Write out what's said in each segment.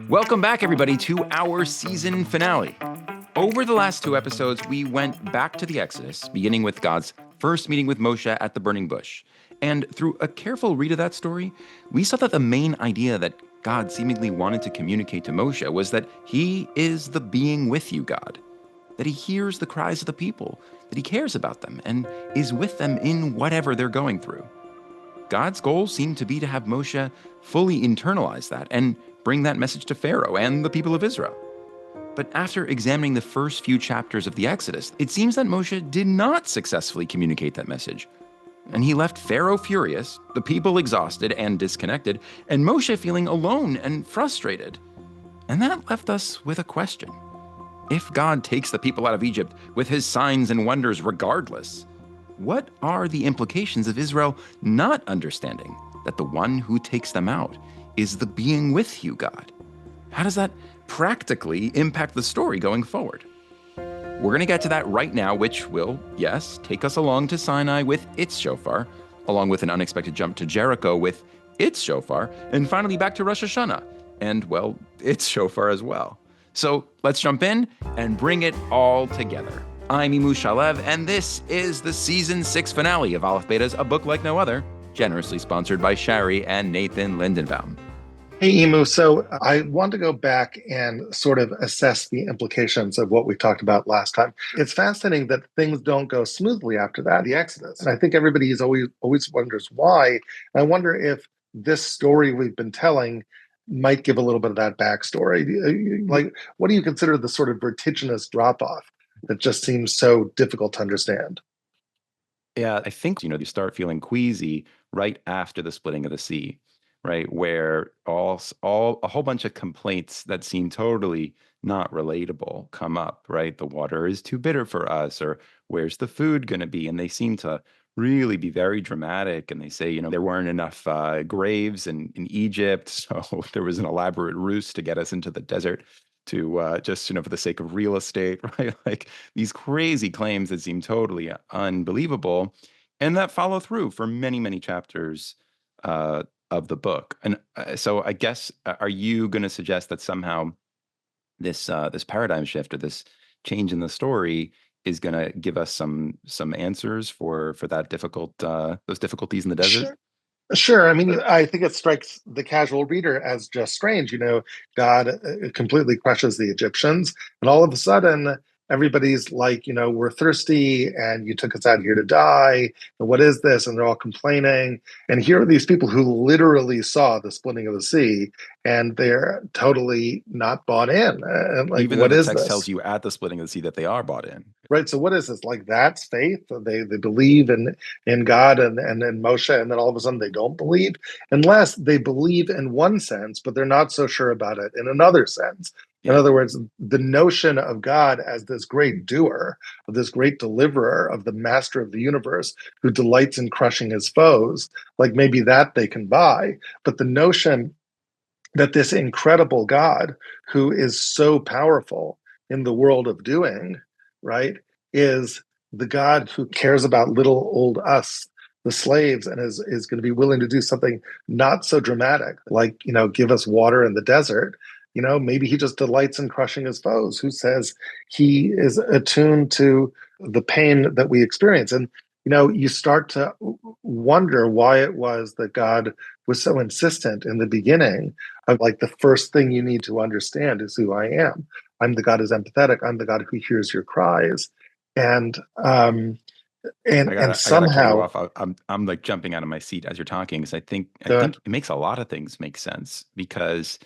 Welcome back, everybody, to our season finale. Over the last two episodes, we went back to the Exodus, beginning with God's first meeting with Moshe at the burning bush. And through a careful read of that story, we saw that the main idea that God seemingly wanted to communicate to Moshe was that he is the being with you God, that he hears the cries of the people, that he cares about them, and is with them in whatever they're going through. God's goal seemed to be to have Moshe fully internalize that and bring that message to Pharaoh and the people of Israel. But after examining the first few chapters of the Exodus, it seems that Moshe did not successfully communicate that message. And he left Pharaoh furious, the people exhausted and disconnected, and Moshe feeling alone and frustrated. And that left us with a question. If God takes the people out of Egypt with his signs and wonders regardless, what are the implications of Israel not understanding that the one who takes them out is the being with you God? How does that practically impact the story going forward? We're going to get to that right now, which will, yes, take us along to Sinai with its shofar, along with an unexpected jump to Jericho with its shofar, and finally back to Rosh Hashanah, and, well, its shofar as well. So let's jump in and bring it all together. I'm Emu Shalev, and this is the Season 6 finale of Aleph Beta's A Book Like No Other, generously sponsored by Shari and Nathan Lindenbaum. Hey, Emu. So I want to go back and sort of assess the implications of what we talked about last time. It's fascinating that things don't go smoothly after that, the Exodus. And I think everybody is always wonders why. And I wonder if this story we've been telling might give a little bit of that backstory. Like, what do you consider the sort of vertiginous drop off that just seems so difficult to understand? Yeah, I think, you start feeling queasy right after the splitting of the sea, right? Where all a whole bunch of complaints that seem totally not relatable come up, right? The water is too bitter for us, or where's the food going to be? And they seem to really be very dramatic. And they say, there weren't enough graves in Egypt, so there was an elaborate ruse to get us into the desert to just, for the sake of real estate, right? Like these crazy claims that seem totally unbelievable and that follow through for many, many chapters of the book. And so I guess, are you going to suggest that somehow this paradigm shift or this change in the story is going to give us some answers for that difficult those difficulties in the desert? Sure. Sure. I mean, I think it strikes the casual reader as just strange. God completely crushes the Egyptians, and all of a sudden, everybody's like, we're thirsty, and you took us out here to die. And what is this? And they're all complaining. And here are these people who literally saw the splitting of the sea, and they're totally not bought in. And like, Even though what the is text tells this? you at the splitting of the sea that they are bought in. Right. So what is this? Like that's faith. They believe in God and in Moshe, and then all of a sudden they don't believe, unless they believe in one sense, but they're not so sure about it in another sense. In Yeah. other words, the notion of God as this great doer, of this great deliverer, of the master of the universe who delights in crushing his foes, like maybe that they can buy. But the notion that this incredible God who is so powerful in the world of doing, right, is the God who cares about little old us, the slaves, and is going to be willing to do something not so dramatic, like, give us water in the desert. Maybe he just delights in crushing his foes. Who says he is attuned to the pain that we experience? And, you start to wonder why it was that God was so insistent in the beginning of like the first thing you need to understand is who I am. I'm the God who's empathetic. I'm the God who hears your cries, and um, and and I gotta cut you somehow off. I'm like jumping out of my seat as you're talking because I the think it makes a lot of things make sense because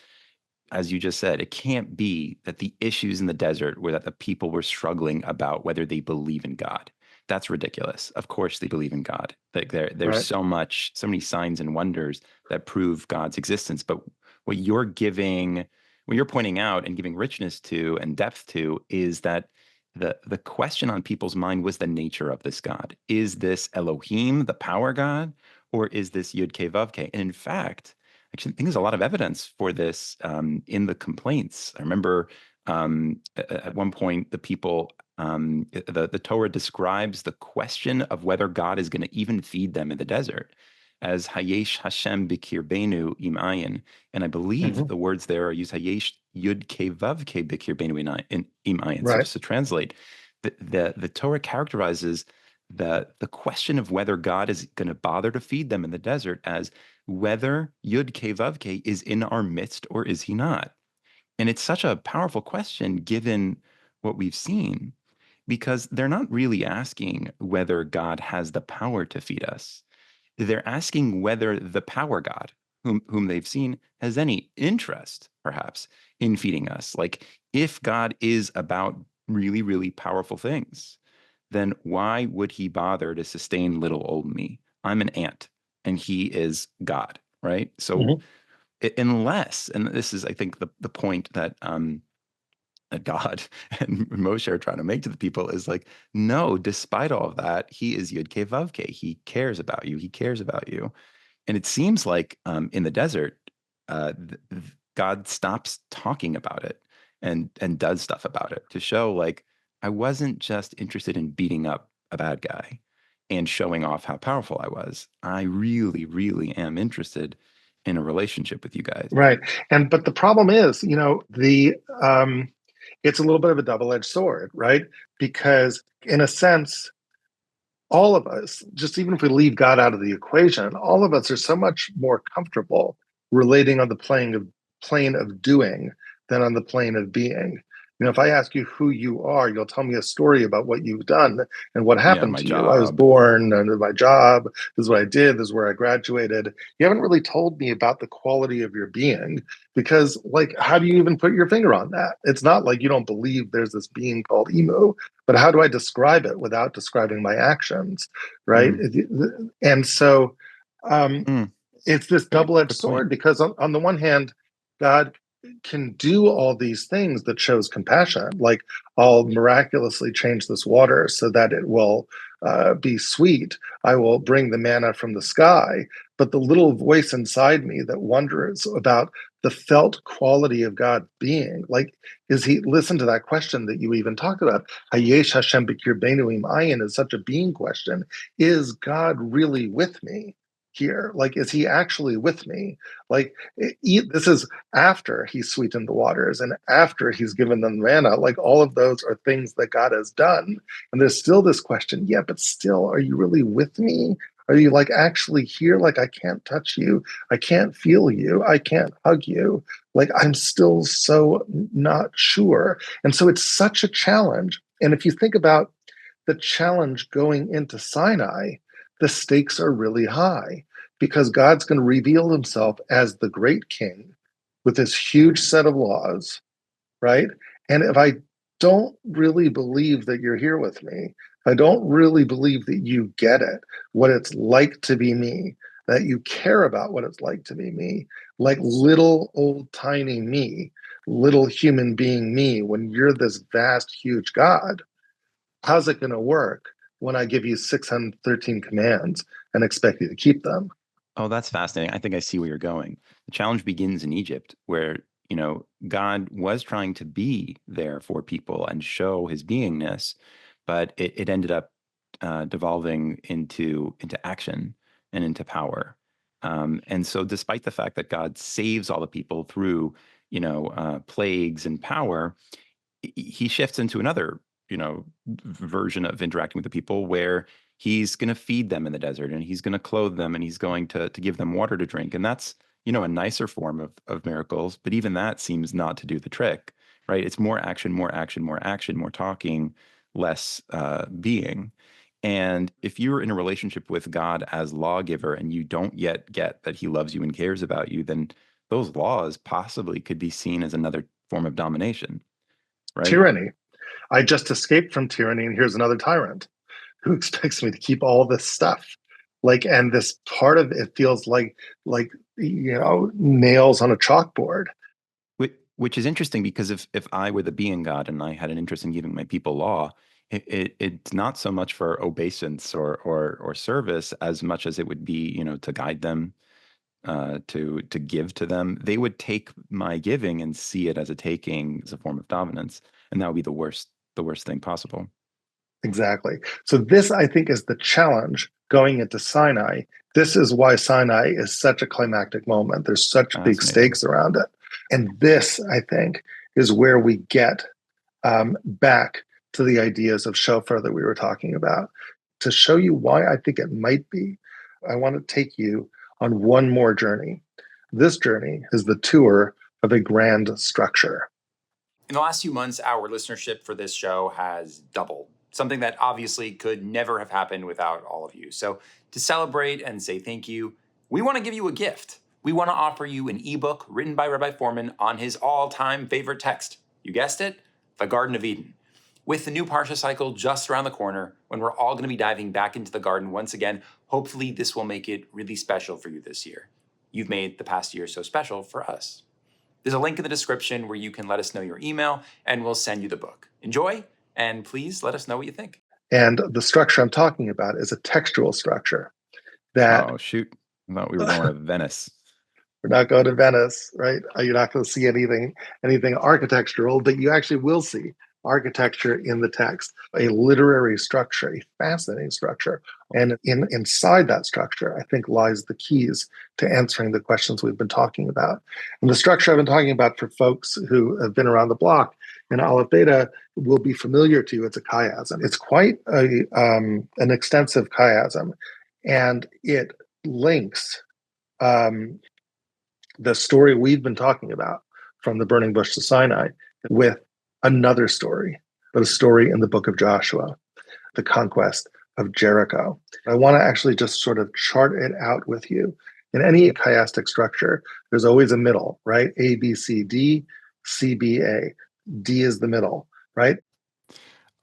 as you just said, it can't be that the issues in the desert were that the people were struggling about whether they believe in God. That's ridiculous. Of course they believe in God. Like there's right, so many signs and wonders that prove God's existence. But what you're giving, what you're pointing out and giving richness to and depth to is that the question on people's mind was the nature of this God. Is this Elohim, the power God, or is this Yud Ke Vav Ke? And in fact, actually, I think there's a lot of evidence for this in the complaints. I remember at one point the people, the Torah describes the question of whether God is going to even feed them in the desert. as Hayesh Hashem Bikirbeinu Im Ayin. And I believe Mhm. the words there are used Hayesh Yud Ke Vav Ke Bikirbeinu Im Ayin. So Right. just to translate, the Torah characterizes the question of whether God is going to bother to feed them in the desert as whether Yud Ke Vav Ke is in our midst or is he not? And it's such a powerful question given what we've seen, because they're not really asking whether God has the power to feed us. They're asking whether the power God, whom they've seen, has any interest, perhaps, in feeding us. Like, if God is about really, really powerful things, then why would he bother to sustain little old me? I'm an ant and he is God, right? So, Mhm. unless, and this is, I think, the point that God and Moshe are trying to make to the people is like, no, despite all of that, he is Yud Ke Vav Ke. He cares about you. He cares about you. And it seems like in the desert, God stops talking about it and does stuff about it to show like I wasn't just interested in beating up a bad guy and showing off how powerful I was. I really, really am interested in a relationship with you guys. Right. And but the problem is, the it's a little bit of a double-edged sword, right? Because in a sense, all of us, just even if we leave God out of the equation, all of us are so much more comfortable relating on the plane of doing than on the plane of being. If I ask you who you are, you'll tell me a story about what you've done and what Yeah, happened my to you. I was job. born, and my job, this is what I did, this is where I graduated. You haven't really told me about the quality of your being because, like, how do you even put your finger on that? It's not like you don't believe there's this being called emu, but how do I describe it without describing my actions, right? Mm, And so um, mm. it's this Right. double-edged Good point. sword because on the one hand, God can do all these things that shows compassion, like I'll miraculously change this water so that it will be sweet. I will bring the manna from the sky. But the little voice inside me that wonders about the felt quality of God being, like, is he, listen to that question that you even talked about. Hayesh Hashem b'kirbeinu im ayin is such a being question. Is God really with me here? Like, is he actually with me? Like, this is after he's sweetened the waters and after he's given them manna. Like, all of those are things that God has done. And there's still this question, yeah, but still, are you really with me? Are you like actually here? Like, I can't touch you. I can't feel you. I can't hug you. Like, I'm still so not sure. And so it's such a challenge. And if you think about the challenge going into Sinai, the stakes are really high because God's going to reveal himself as the great king with this huge set of laws, right? And if I don't really believe that you're here with me, if I don't really believe that you get it, what it's like to be me, that you care about what it's like to be me, like little old tiny me, little human being me, when you're this vast, huge God, how's it going to work when I give you 613 commands and expect you to keep them? Oh, that's fascinating. I think I see where you're going. The challenge begins in Egypt, where, God was trying to be there for people and show his beingness, but it ended up devolving into action and into power. And so, despite the fact that God saves all the people through, plagues and power, he shifts into another, version of interacting with the people where he's going to feed them in the desert and he's going to clothe them and he's going to give them water to drink. And that's, a nicer form of miracles. But even that seems not to do the trick, right? It's more action, more action, more action, more talking, less being. And if you're in a relationship with God as lawgiver and you don't yet get that he loves you and cares about you, then those laws possibly could be seen as another form of domination, right? Tyranny. I just escaped from tyranny, and here's another tyrant who expects me to keep all this stuff. Like, and this part of it feels like nails on a chalkboard. Which is interesting because if I were the being God and I had an interest in giving my people law, it's not so much for obeisance or service as much as it would be, to guide them, to give to them. They would take my giving and see it as a taking, as a form of dominance, and that would be the worst thing possible. Exactly. So this, I think, is the challenge going into Sinai This is why Sinai is such a climactic moment. There's such big Fascinating. stakes around it. And this, I think, is where we get back to the ideas of Shofar that we were talking about. To show you why I think it might be, I want to take you on one more journey. This journey is the tour of a grand structure. In the last few months, our listenership for this show has doubled, something that obviously could never have happened without all of you. So, to celebrate and say thank you, we want to give you a gift. We want to offer you an ebook written by Rabbi Fohrman on his all-time favorite text. You guessed it, the Garden of Eden. With the new Parsha cycle just around the corner, when we're all going to be diving back into the garden once again, hopefully this will make it really special for you this year. You've made the past year so special for us. There's a link in the description where you can let us know your email, and we'll send you the book. Enjoy, and please let us know what you think. And the structure I'm talking about is a textual structure that Oh, shoot. I thought we were going to Venice. we're not going to Venice, right? You're not going to see anything architectural, but you actually will see architecture in the text, a literary structure, a fascinating structure. And inside that structure, I think lies the keys to answering the questions we've been talking about. And the structure I've been talking about for folks who have been around the block in Aleph Beta will be familiar to you. It's a chiasm. It's quite an extensive chiasm, and it links the story we've been talking about from the burning bush to Sinai with another story, but a story in the book of Joshua, the conquest of Jericho. I want to actually just sort of chart it out with you. In any chiastic structure, there's always a middle, right? A, B, C, D, C, B, A. D is the middle, right?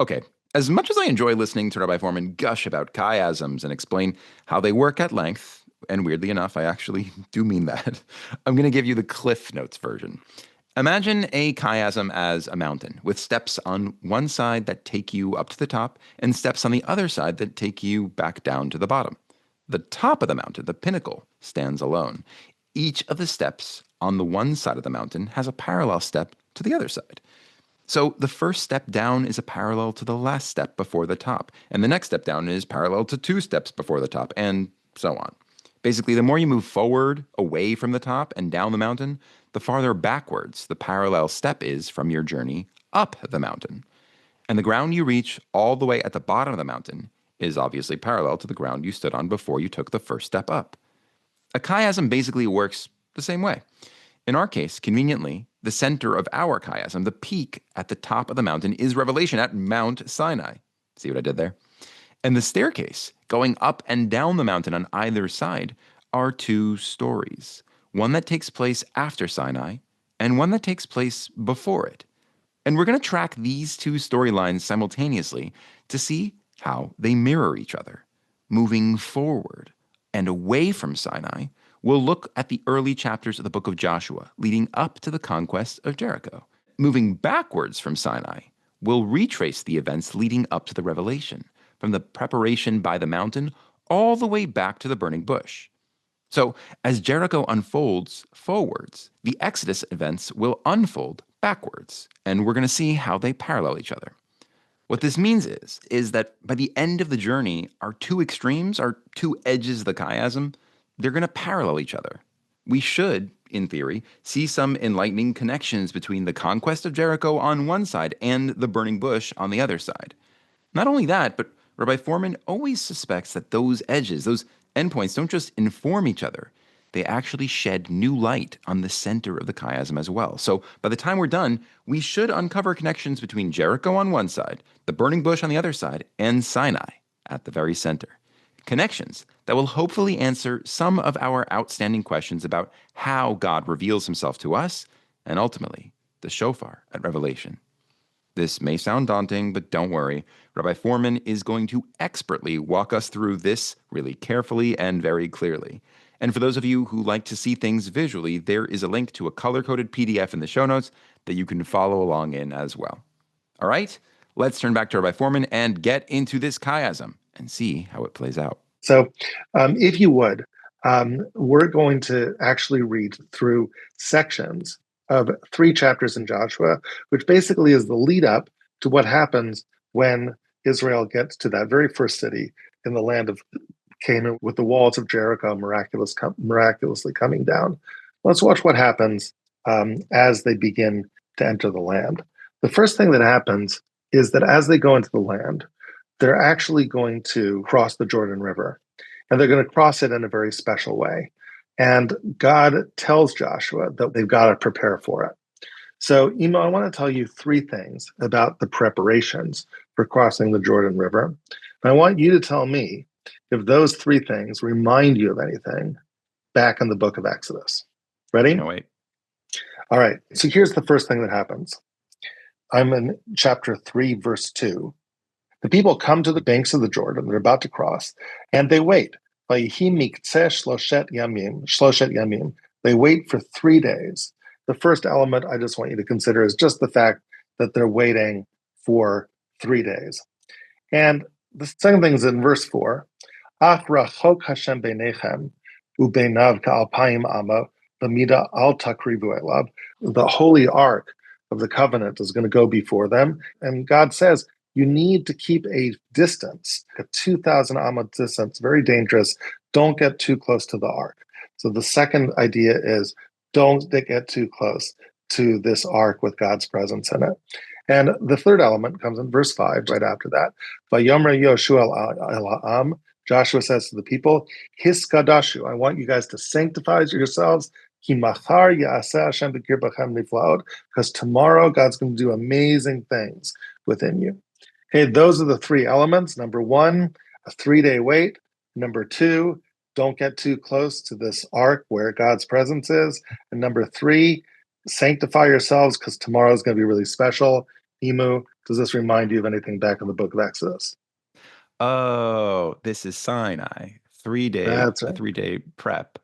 Okay. As much as I enjoy listening to Rabbi Fohrman gush about chiasms and explain how they work at length, and weirdly enough, I actually do mean that, I'm going to give you the Cliff Notes version. Imagine a chiasm as a mountain with steps on one side that take you up to the top and steps on the other side that take you back down to the bottom. The top of the mountain, the pinnacle, stands alone. Each of the steps on the one side of the mountain has a parallel step to the other side. So the first step down is a parallel to the last step before the top, and the next step down is parallel to two steps before the top, and so on. Basically, the more you move forward, away from the top and down the mountain, the farther backwards the parallel step is from your journey up the mountain. And the ground you reach all the way at the bottom of the mountain is obviously parallel to the ground you stood on before you took the first step up. A chiasm basically works the same way. In our case, conveniently, the center of our chiasm, the peak at the top of the mountain, is Revelation at Mount Sinai. See what I did there? And the staircase going up and down the mountain on either side are two stories. One that takes place after Sinai and one that takes place before it. And we're going to track these two storylines simultaneously to see how they mirror each other. Moving forward and away from Sinai, we'll look at the early chapters of the book of Joshua leading up to the conquest of Jericho. Moving backwards from Sinai, we'll retrace the events leading up to the revelation, from the preparation by the mountain all the way back to the burning bush. So, as Jericho unfolds forwards, the Exodus events will unfold backwards, and we're going to see how they parallel each other. What this means is that by the end of the journey, our two extremes, our two edges of the chiasm, they're going to parallel each other. We should, in theory, see some enlightening connections between the conquest of Jericho on one side and the burning bush on the other side. Not only that, but Rabbi Fohrman always suspects that those edges, those endpoints, don't just inform each other. They actually shed new light on the center of the chiasm as well. So by the time we're done, we should uncover connections between Jericho on one side, the burning bush on the other side, and Sinai at the very center. Connections that will hopefully answer some of our outstanding questions about how God reveals himself to us, and ultimately, the shofar at Revelation. This may sound daunting, but don't worry. Rabbi Fohrman is going to expertly walk us through this really carefully and very clearly. And for those of you who like to see things visually, there is a link to a color-coded PDF in the show notes that you can follow along in as well. All right, let's turn back to Rabbi Fohrman and get into this chiasm and see how it plays out. So if you would, we're going to actually read through sections of 3 chapters in Joshua, which basically is the lead up to what happens when Israel gets to that very first city in the land of came with the walls of Jericho miraculously coming down. Let's watch what happens as they begin to enter the land. The first thing that happens is that as they go into the land, they're actually going to cross the Jordan River, and they're going to cross it in a very special way. And God tells Joshua that they've got to prepare for it. So, Emo, I want to tell you three things about the preparations for crossing the Jordan River. And I want you to tell me if those three things remind you of anything back in the book of Exodus. Ready? No, wait. All right. So here's the first thing that happens. I'm in chapter 3, verse 2. The people come to the banks of the Jordan. They're about to cross, and they wait. They wait for 3 days. The first element I just want you to consider is just the fact that they're waiting for 3 days. And the second thing is in verse 4. The holy ark of the covenant is going to go before them. And God says, you need to keep a distance, a 2,000 amot distance, very dangerous. Don't get too close to the ark. So the second idea is don't get too close to this ark with God's presence in it. And the third element comes in verse 5, right after that. Vayomer Yoshua el ha'am, Joshua says to the people, Hiskadashu, I want you guys to sanctify yourselves, because tomorrow God's going to do amazing things within you. Okay, those are the three elements. Number one, a 3-day wait. Number two, don't get too close to this ark where God's presence is. And number three, sanctify yourselves because tomorrow is going to be really special. Emu, does this remind you of anything back in the book of Exodus? Oh, this is Sinai. That's A right. 3-day prep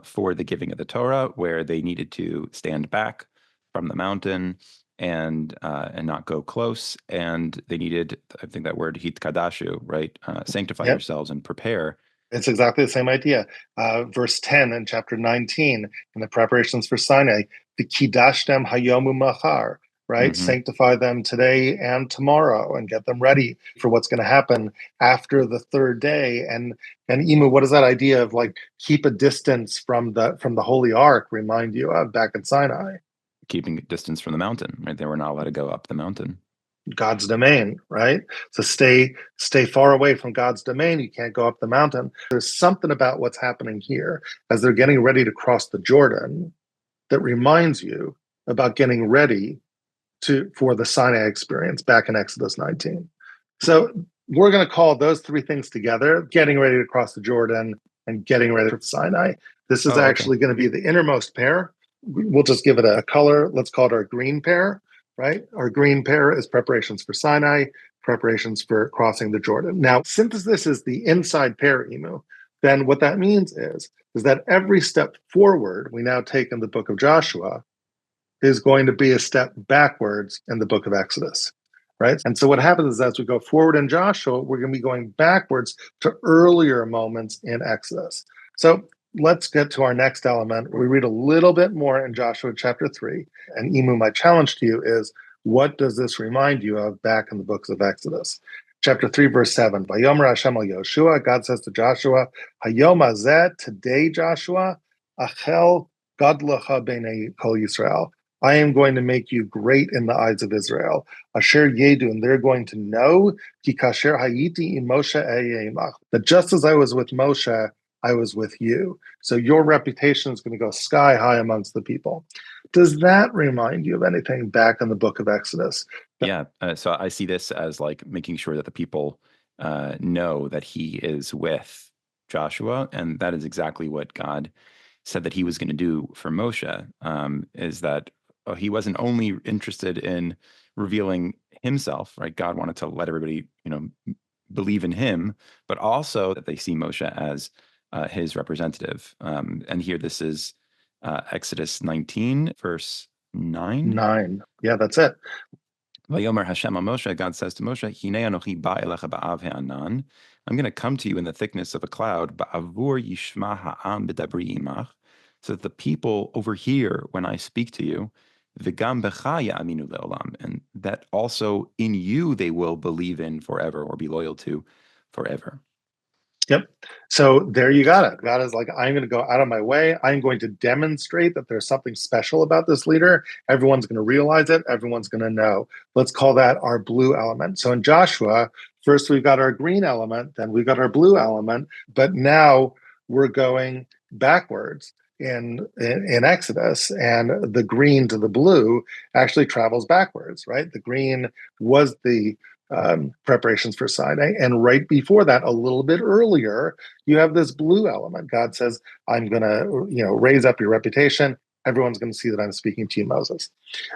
for the giving of the Torah, where they needed to stand back from the mountain and not go close, and they needed, I think that word hitkadashu, right? Sanctify Yep. yourselves and prepare. It's exactly the same idea. Verse 10 in chapter 19, in the preparations for Sinai, the kidashtem hayomu machar, right? Mm-hmm. Sanctify them today and tomorrow and get them ready for what's going to happen after the third day. And Emu, what does that idea of like keep a distance from the holy ark remind you of back in Sinai? Keeping distance from the mountain, right? They were not allowed to go up the mountain. God's domain, right? So stay far away from God's domain. You can't go up the mountain. There's something about what's happening here as they're getting ready to cross the Jordan that reminds you about getting ready for the Sinai experience back in Exodus 19. So we're going to call those three things together, getting ready to cross the Jordan and getting ready for Sinai. This is actually going to be the innermost pair. We'll just give it a color. Let's call it our green pair, right? Our green pair is preparations for Sinai, preparations for crossing the Jordan. Now, since this is the inside pair, Emu, then what that means is that every step forward we now take in the book of Joshua is going to be a step backwards in the book of Exodus, right? And so what happens is as we go forward in Joshua, we're going to be going backwards to earlier moments in Exodus. So let's get to our next element. We read a little bit more in Joshua chapter 3. And Emu, my challenge to you is, what does this remind you of back in the books of Exodus? Chapter 3, verse 7. Vayomer Hashem al Yoshua, God says to Joshua, Hayom hazeh, today, Joshua, achel gadlecha b'nei kol Yisrael. I am going to make you great in the eyes of Israel. Asher yedu, and they're going to know, ki kasher hayiti im Moshe e'yemach, that just as I was with Moshe, I was with you. So your reputation is going to go sky high amongst the people. Does that remind you of anything back in the book of Exodus? Yeah. So I see this as like making sure that the people know that he is with Joshua. And that is exactly what God said that he was going to do for Moshe, is that he wasn't only interested in revealing himself, right? God wanted to let everybody, believe in him, but also that they see Moshe as his representative. And here this is Exodus 19, verse 9. 9. Yeah, that's it. Vayomer Hashem Moshe, God says to Moshe, Hinei anochi ba elecha ba'av ha'anan. I'm going to come to you in the thickness of a cloud, ba'avur yishma ha'am b'dabri imach, so that the people overhear when I speak to you, v'gam becha ya'aminu le'olam, and that also in you they will believe in forever or be loyal to forever. Yep. So there you got it. God is like, I'm going to go out of my way. I'm going to demonstrate that there's something special about this leader. Everyone's going to realize it. Everyone's going to know. Let's call that our blue element. So in Joshua, first we've got our green element, then we've got our blue element, but now we're going backwards in Exodus, and the green to the blue actually travels backwards, right? The green was the preparations for Sinai. And right before that, a little bit earlier, you have this blue element. God says, I'm going to, raise up your reputation. Everyone's going to see that I'm speaking to you, Moses.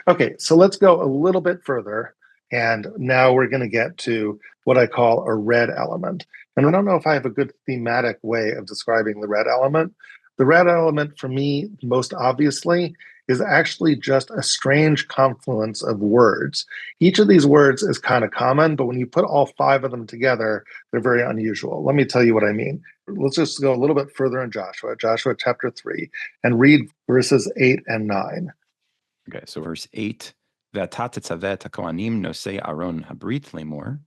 Okay, so let's go a little bit further. And now we're going to get to what I call a red element. And I don't know if I have a good thematic way of describing the red element. The red element, for me, most obviously, is actually just a strange confluence of words. Each of these words is kind of common, but when you put all five of them together, they're very unusual. Let me tell you what I mean. Let's just go a little bit further in Joshua chapter 3, and read verses 8 and 9. Okay, so verse 8, Ve'ata tetzaveh et hakohanim nosei Aaron habrit lemor,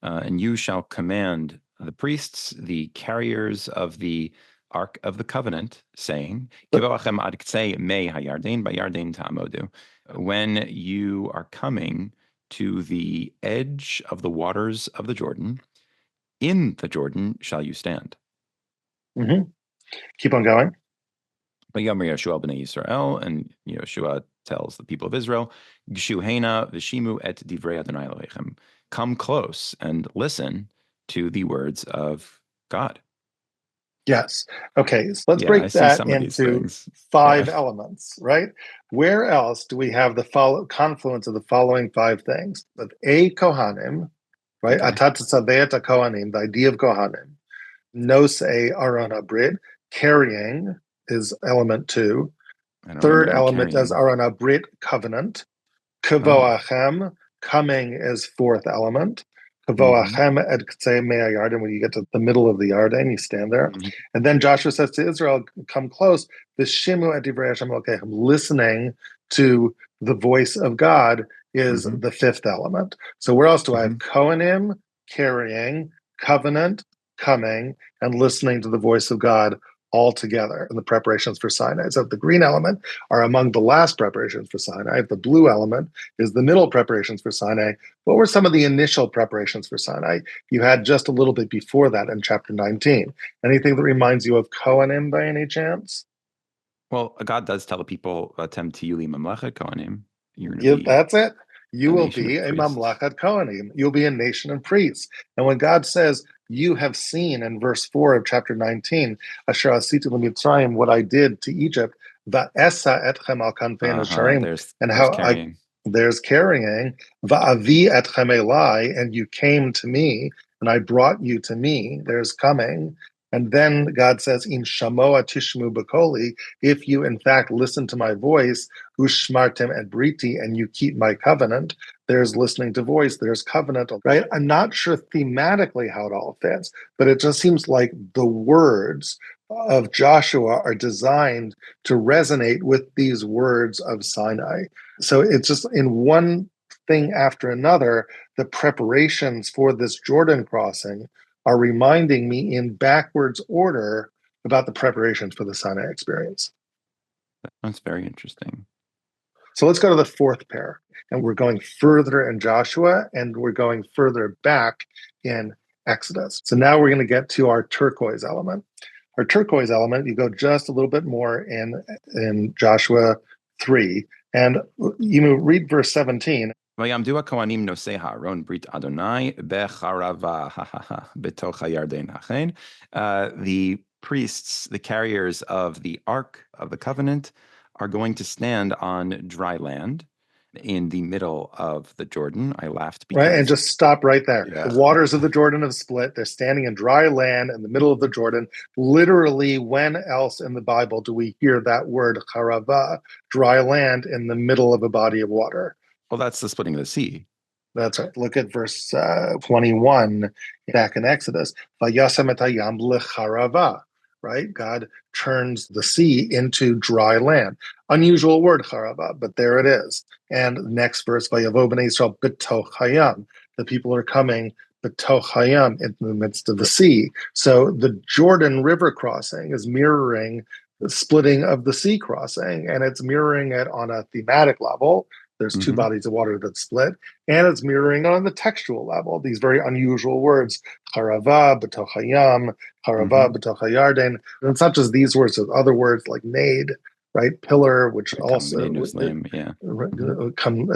and you shall command the priests, the carriers of the Ark of the Covenant, saying, Kivavachem ad ktsei mei hayarden bayarden ta'amodu. When you are coming to the edge of the waters of the Jordan, in the Jordan shall you stand. Keep on going. Vayomer Yeshua b'nei Yisrael, and Yeshua tells the people of Israel, Gshuhena v'shimu et divrei Adonai Elohechem. Come close and listen to the words of God. Yes. Okay, so let's Yeah, I break see that some of these into things. five Yeah. elements, right? Where else do we have the confluence of the following five things? Of a Kohanim, right? Okay. Atat tzaveh Kohanim, the idea of Kohanim. Nos a Aron Abrit, carrying is element 2. I don't remember Third any element is carrying. Aron Abrit, covenant. Oh. Kavoachem, coming is fourth element. Kavoachem et ktsei mei hayarden, when you get to the middle of the Yarden, you stand there. Mhm. And then Joshua says to Israel, come close. Vishimu et divrei Hashem Elokechem, listening to the voice of God is the fifth element. So where else do I have Kohanim, carrying, covenant, coming, and listening to the voice of God all together in the preparations for Sinai? So the green element are among the last preparations for Sinai. The blue element is the middle preparations for Sinai. What were some of the initial preparations for Sinai? You had just a little bit before that in chapter 19. Anything that reminds you of Kohanim by any chance? Well, God does tell the people, Tem tiyuli mamlechet Kohanim. You're going to Yeah, be that's it. You a will nation be of a priests. mamlachat kohanim. You'll be a nation of priests. And when God says, you have seen in verse 4 of chapter 19, Asher asiti l'Mitzrayim, what I did to Egypt, va'esa etchem al kanfei nesharim, and There's how carrying. there's carrying, va'avi etchem elai, and you came to me, and I brought you to me. There's coming. And then God says, in shamoa tishmu bakoli, if you in fact listen to my voice, ushmartem et briti, and you keep my covenant, there's listening to voice, there's covenant, right? I'm not sure thematically how it all fits, but it just seems like the words of Joshua are designed to resonate with these words of Sinai. So it's just in one thing after another, the preparations for this Jordan crossing are reminding me in backwards order about the preparations for the Sinai experience. That's very interesting. So let's go to the fourth pair. And we're going further in Joshua, and we're going further back in Exodus. So now we're going to get to our turquoise element. Our turquoise element, you go just a little bit more in Joshua 3, and you read verse 17. Vayamdu hakohanim nosei ha'aron brit Adonai becharava betoch hayarden hachen. The priests, the carriers of the Ark of the Covenant, are going to stand on dry land in the middle of the Jordan. I laughed because... Right, and just stop right there. Yeah. The waters of the Jordan have split. They're standing in dry land in the middle of the Jordan. Literally, when else in the Bible do we hear that word charava, dry land in the middle of a body of water? Well, that's the splitting of the sea. That's right. Look at verse 21 back in Exodus. Vayasam et hayam lecharava. Right? God turns the sea into dry land. Unusual word, charava, but there it is. And next verse, Vayavo b'nei Yisrael b'toch hayam. The people are coming b'toch hayam, in the midst of the sea. So the Jordan River crossing is mirroring the splitting of the sea crossing, and it's mirroring it on a thematic level. There's two bodies of water that split, and it's mirroring on the textual level. These very unusual words, charava, b'toch hayam, charava, b'toch hayarden. And it's not just these words, there's other words like made, right? Pillar, which also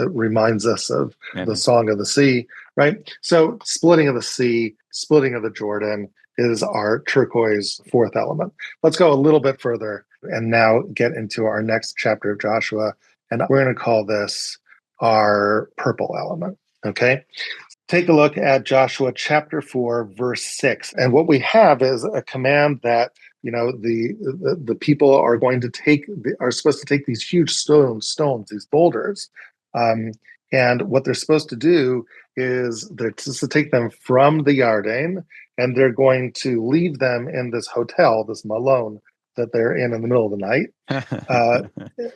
reminds us of the Song of the Sea, right? So splitting of the sea, splitting of the Jordan is our turquoise fourth element. Let's go a little bit further and now get into our next chapter of Joshua. And we're going to call this our purple element, okay? Take a look at Joshua chapter 4, verse 6. And what we have is a command that, the people are going to are supposed to take these huge stones, these boulders. And what they're supposed to do is they're supposed to take them from the Yarden, and they're going to leave them in this hotel, this malone that they're in the middle of the night.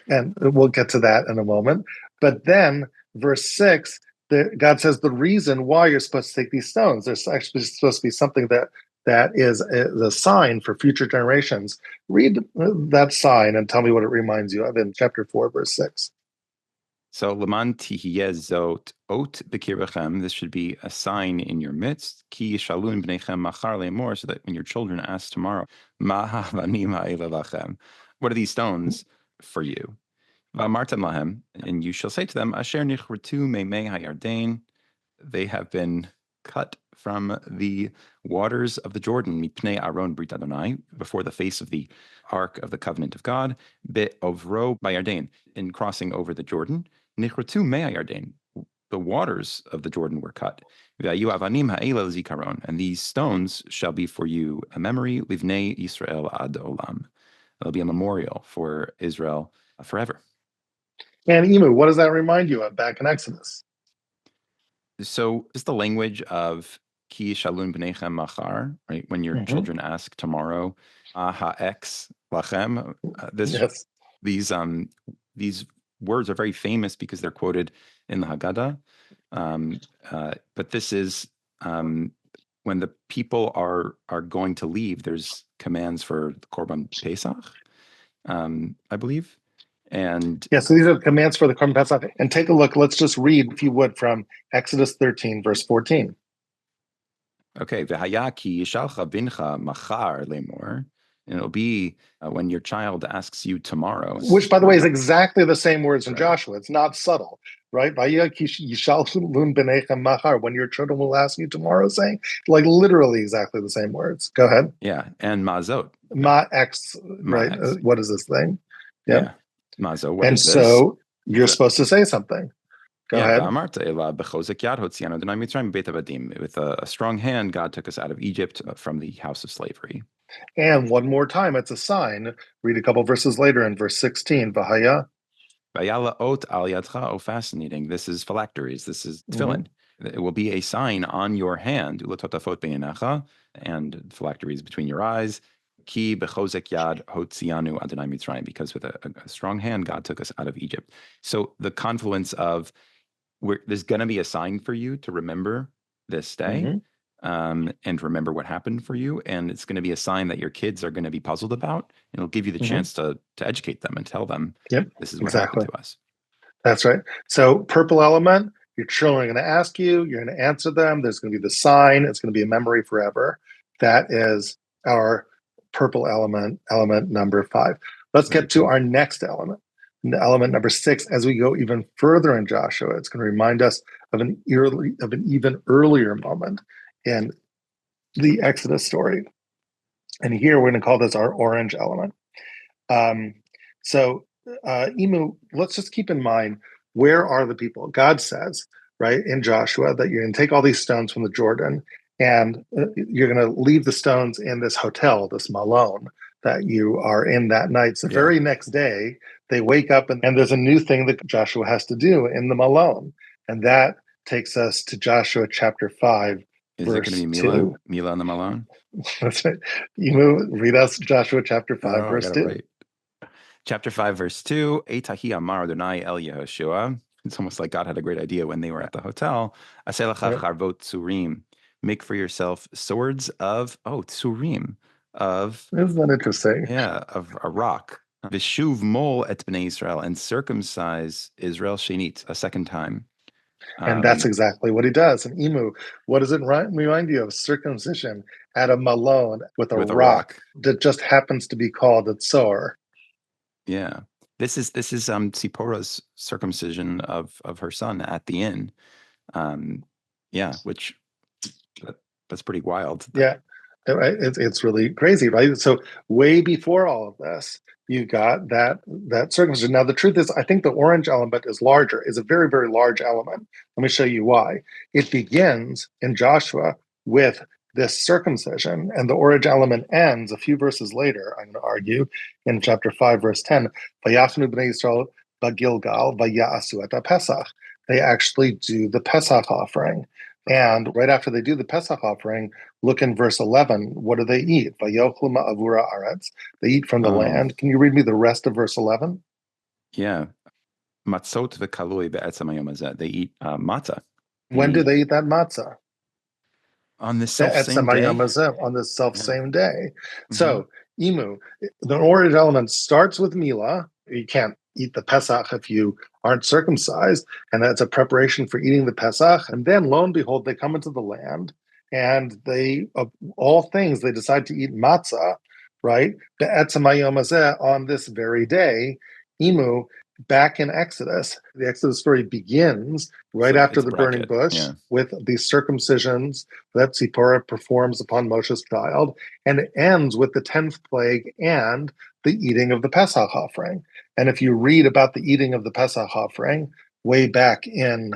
And we'll get to that in a moment. But then verse 6, God says the reason why you're supposed to take these stones, there's actually supposed to be something that is a sign for future generations. Read that sign and tell me what it reminds you of in chapter 4, verse 6. So, Laman tihiyeh zot ot b'kirbechem, this should be a sign in your midst. Ki yishalun b'nechem machar le'emor, so that when your children ask tomorrow, ma havanim ha'ela lachem, what are these stones for you? V'amartem lahem, and you shall say to them, asher nichretu meimei hayarden, they have been cut from the waters of the Jordan, mipnei Aron brit Adonai, before the face of the ark of the covenant of God, be'ovro bayarden, in crossing over the Jordan, nichretu mei hayarden, the waters of the Jordan were cut. V'ayu avanim ha'ela zikaron, and these stones shall be for you a memory, livnei Yisrael ad olam. There'll be a memorial for Israel forever. And Emu, what does that remind you of back in Exodus? So it's the language of ki shalom b'nechem machar, right? When your children ask tomorrow, ha'ex lachem. These words are very famous because they're quoted in the Haggadah. But this is when the people are going to leave. There's commands for the Korban Pesach, I believe. And so these are the commands for the Korban Pesach. And take a look. Let's just read, if you would, from Exodus 13, verse 14. Okay, v'hayaki yishalcha bincha machar lemor, and it'll be when your child asks you tomorrow. Which, by the way, is exactly the same words in Joshua. It's not subtle, right? When your children will ask you tomorrow, saying, like literally exactly the same words. Go ahead. Yeah, and mazot. Ma'ex, right? What is this thing? Yeah. Mazo, what and is this? So you're supposed to say something. Go ahead. With a strong hand, God took us out of Egypt from the house of slavery. And one more time, it's a sign. Read a couple verses later in verse 16. V'haya. V'yala ot al yadcha, fascinating. This is phylacteries. This is tefillin. It will be a sign on your hand, ulototafot be'enecha, and phylacteries between your eyes. Ki bechozek yad hotzianu Adonai Mitzrayim, because with a strong hand, God took us out of Egypt. So the confluence of there's going to be a sign for you to remember this day, and remember what happened for you, and it's going to be a sign that your kids are going to be puzzled about, and it'll give you the chance to educate them and tell them, this is what happened to us. That's right. So purple element, your children are going to ask you, you're going to answer them. There's going to be the sign. It's going to be a memory forever. That is our purple element number 5. Let's get to our next element number 6. As we go even further in Joshua, it's going to remind us of an even earlier moment in the Exodus story. And here we're going to call this our orange element. Emu, let's just keep in mind, where are the people? God says, right, in Joshua, that you're going to take all these stones from the Jordan, and you're going to leave the stones in this hotel, this malone, that you are in that night. So the very next day, they wake up, and there's a new thing that Joshua has to do in the malone. And that takes us to Joshua chapter 5, Is verse it going to be 2. Mila on the malone? That's right. You read us Joshua chapter 5, verse 2. Right. Chapter 5, verse 2, Eitahi Amar Adonai El Yehoshua. It's almost like God had a great idea when they were at the hotel. Aselachach harvot tzurim. make for yourself swords of, tsurim, of, Isn't that interesting? of a rock. Vishuv mol et bnei Israel, and circumcise Israel shenit, a second time. And that's exactly what he does. And Imu, what does it remind you of? Circumcision at a malone with a rock that just happens to be called a tzor. Yeah. This is Tzipporah's circumcision of her son at the inn. Which that's pretty wild. Yeah, right. It's really crazy, right? So way before all of this, you got that circumcision. Now the truth is, I think the orange element is larger, is a very, very large element. Let me show you why. It begins in Joshua with this circumcision, and the orange element ends a few verses later, I'm going to argue, in chapter 5, verse 10. Vayachnu bnei Yisrael bagilgal vaya'asu et Pesach. They actually do the Pesach offering. And right after they do the Pesach offering, look in verse 11. What do they eat? Vayochlu ma'avura aretz. They eat from the land. Can you read me the rest of verse 11? Yeah. Matzot v'kalui be'etzem hayom hazeh. They eat matzah. When do they eat that matzah? On the self-same day? On the self-same day. So, Imu, the orange element starts with Mila. You can't eat the Pesach if you aren't circumcised, and that's a preparation for eating the Pesach. And then, lo and behold, they come into the land, and they, of all things, they decide to eat matzah, right? Be'etzem hayom hazeh, on this very day. Imu, back in Exodus, the Exodus story begins right after the burning bush with the circumcisions that Tzipporah performs upon Moshe's child, and it ends with the 10th plague and the eating of the Pesach offering. And if you read about the eating of the Pesach offering way back in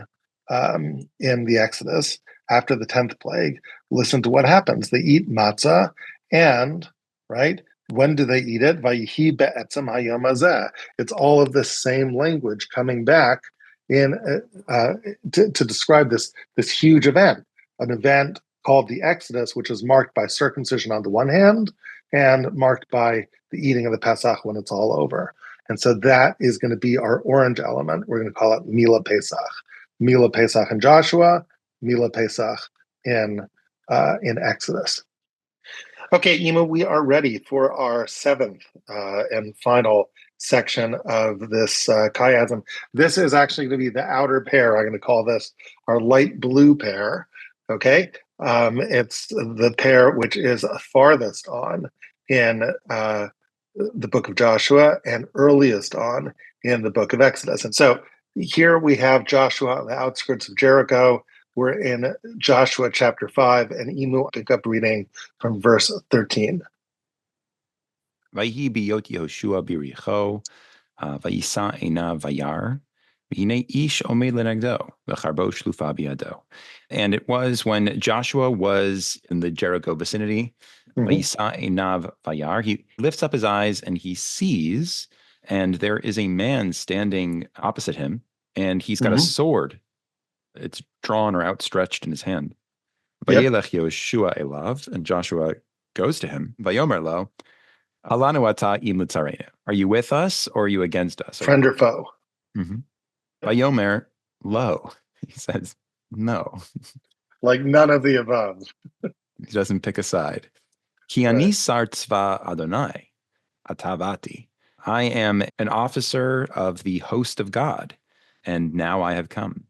the Exodus, after the 10th plague, listen to what happens. They eat matzah, and, right, when do they eat it? Vayihi be'etzem hayom hazeh. It's all of this same language coming back in to describe this huge event, an event called the Exodus, which is marked by circumcision on the one hand and marked by the eating of the Pesach when it's all over. And so that is going to be our orange element. We're going to call it Mila Pesach. Mila Pesach in Joshua, Mila Pesach in Exodus. Okay, Ima, we are ready for our seventh and final section of this chiasm. This is actually going to be the outer pair. I'm going to call this our light blue pair. Okay, it's the pair which is farthest on in the book of Joshua and earliest on in the book of Exodus. And so here we have Joshua on the outskirts of Jericho. We're in Joshua chapter 5, and Imu pick up reading from verse 13. Vayhi biyot Yehoshua biricho, vayisa einav vayar, v'hinei ish omed lenagdo, v'charbo shlufa biyado. And it was when Joshua was in the Jericho vicinity, vayisa einav vayar, he lifts up his eyes and he sees, and there is a man standing opposite him, and he's got a sword. It's drawn or outstretched in his hand. Vayelech Yehoshua elav, and Joshua goes to him. Vayomer lo, halanu ata im litzarenu. Are you with us or are you against us? Friend or foe? Vayomer lo. He says no. Like none of the above. He doesn't pick a side. Ki ani sar tzva Adonai atavati. I am an officer of the host of God, and now I have come.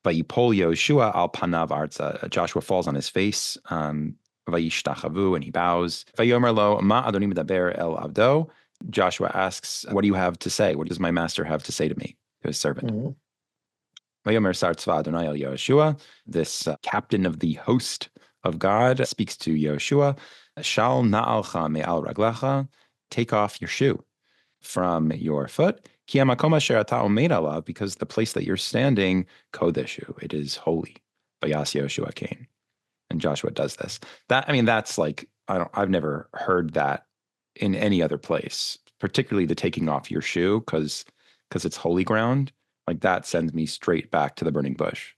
Vayipol Yehoshua al panav arza. Joshua falls on his face. Vayishtachavu, and he bows. Vayomer lo ma Adoni medaber el avdo. Joshua asks, "What do you have to say? What does my master have to say to me, to his servant?" Vayomer sar tzva Adonai el Yehoshua. This captain of the host of God speaks to Yehoshua. Shal na'alcha me'al raglecha. Take off your shoe from your foot. Because the place that you're standing, kodeshu, it is holy. Vayas Yehoshua came, and Joshua does this. That's like I've never heard that in any other place. Particularly the taking off your shoe because it's holy ground. Like that sends me straight back to the burning bush.